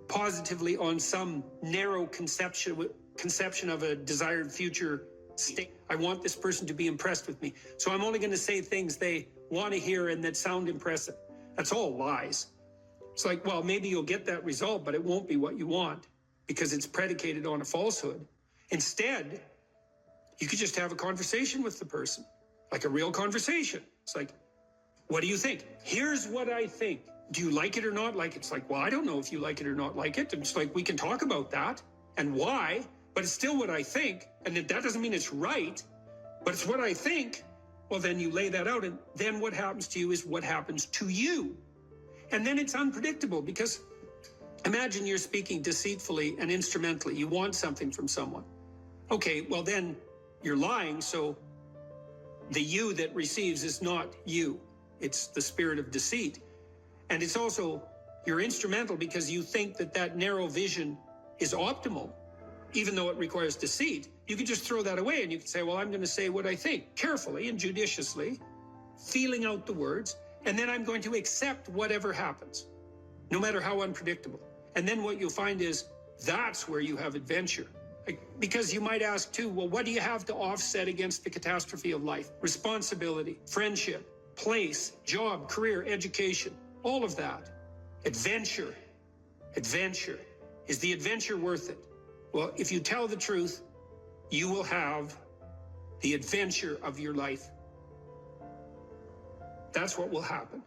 positively on some narrow conception of a desired future state. I want this person to be impressed with me, so I'm only going to say things they want to hear and that sound impressive. That's all lies. It's like, well, maybe you'll get that result, but it won't be what you want because it's predicated on a falsehood. Instead, you could just have a conversation with the person, like a real conversation. It's like, what do you think? Here's what I think. Do you like it or not like it? It's like, well, I don't know if you like it or not like it. It's like, we can talk about that and why, but it's still what I think. And that doesn't mean it's right, but it's what I think. Well, then you lay that out, and then what happens to you is what happens to you. And then it's unpredictable, because imagine you're speaking deceitfully and instrumentally. You want something from someone. Okay, well then you're lying, so the you that receives is not you. It's the spirit of deceit. And it's also, you're instrumental because you think that that narrow vision is optimal, even though it requires deceit. You can just throw that away and you can say, well, I'm going to say what I think, carefully and judiciously, feeling out the words, and then I'm going to accept whatever happens, no matter how unpredictable. And then what you'll find is that's where you have adventure. Because you might ask too, well, what do you have to offset against the catastrophe of life? Responsibility, friendship, place, job, career, education, all of that. Adventure. Adventure. Is the adventure worth it? Well, if you tell the truth, you will have the adventure of your life. That's what will happen.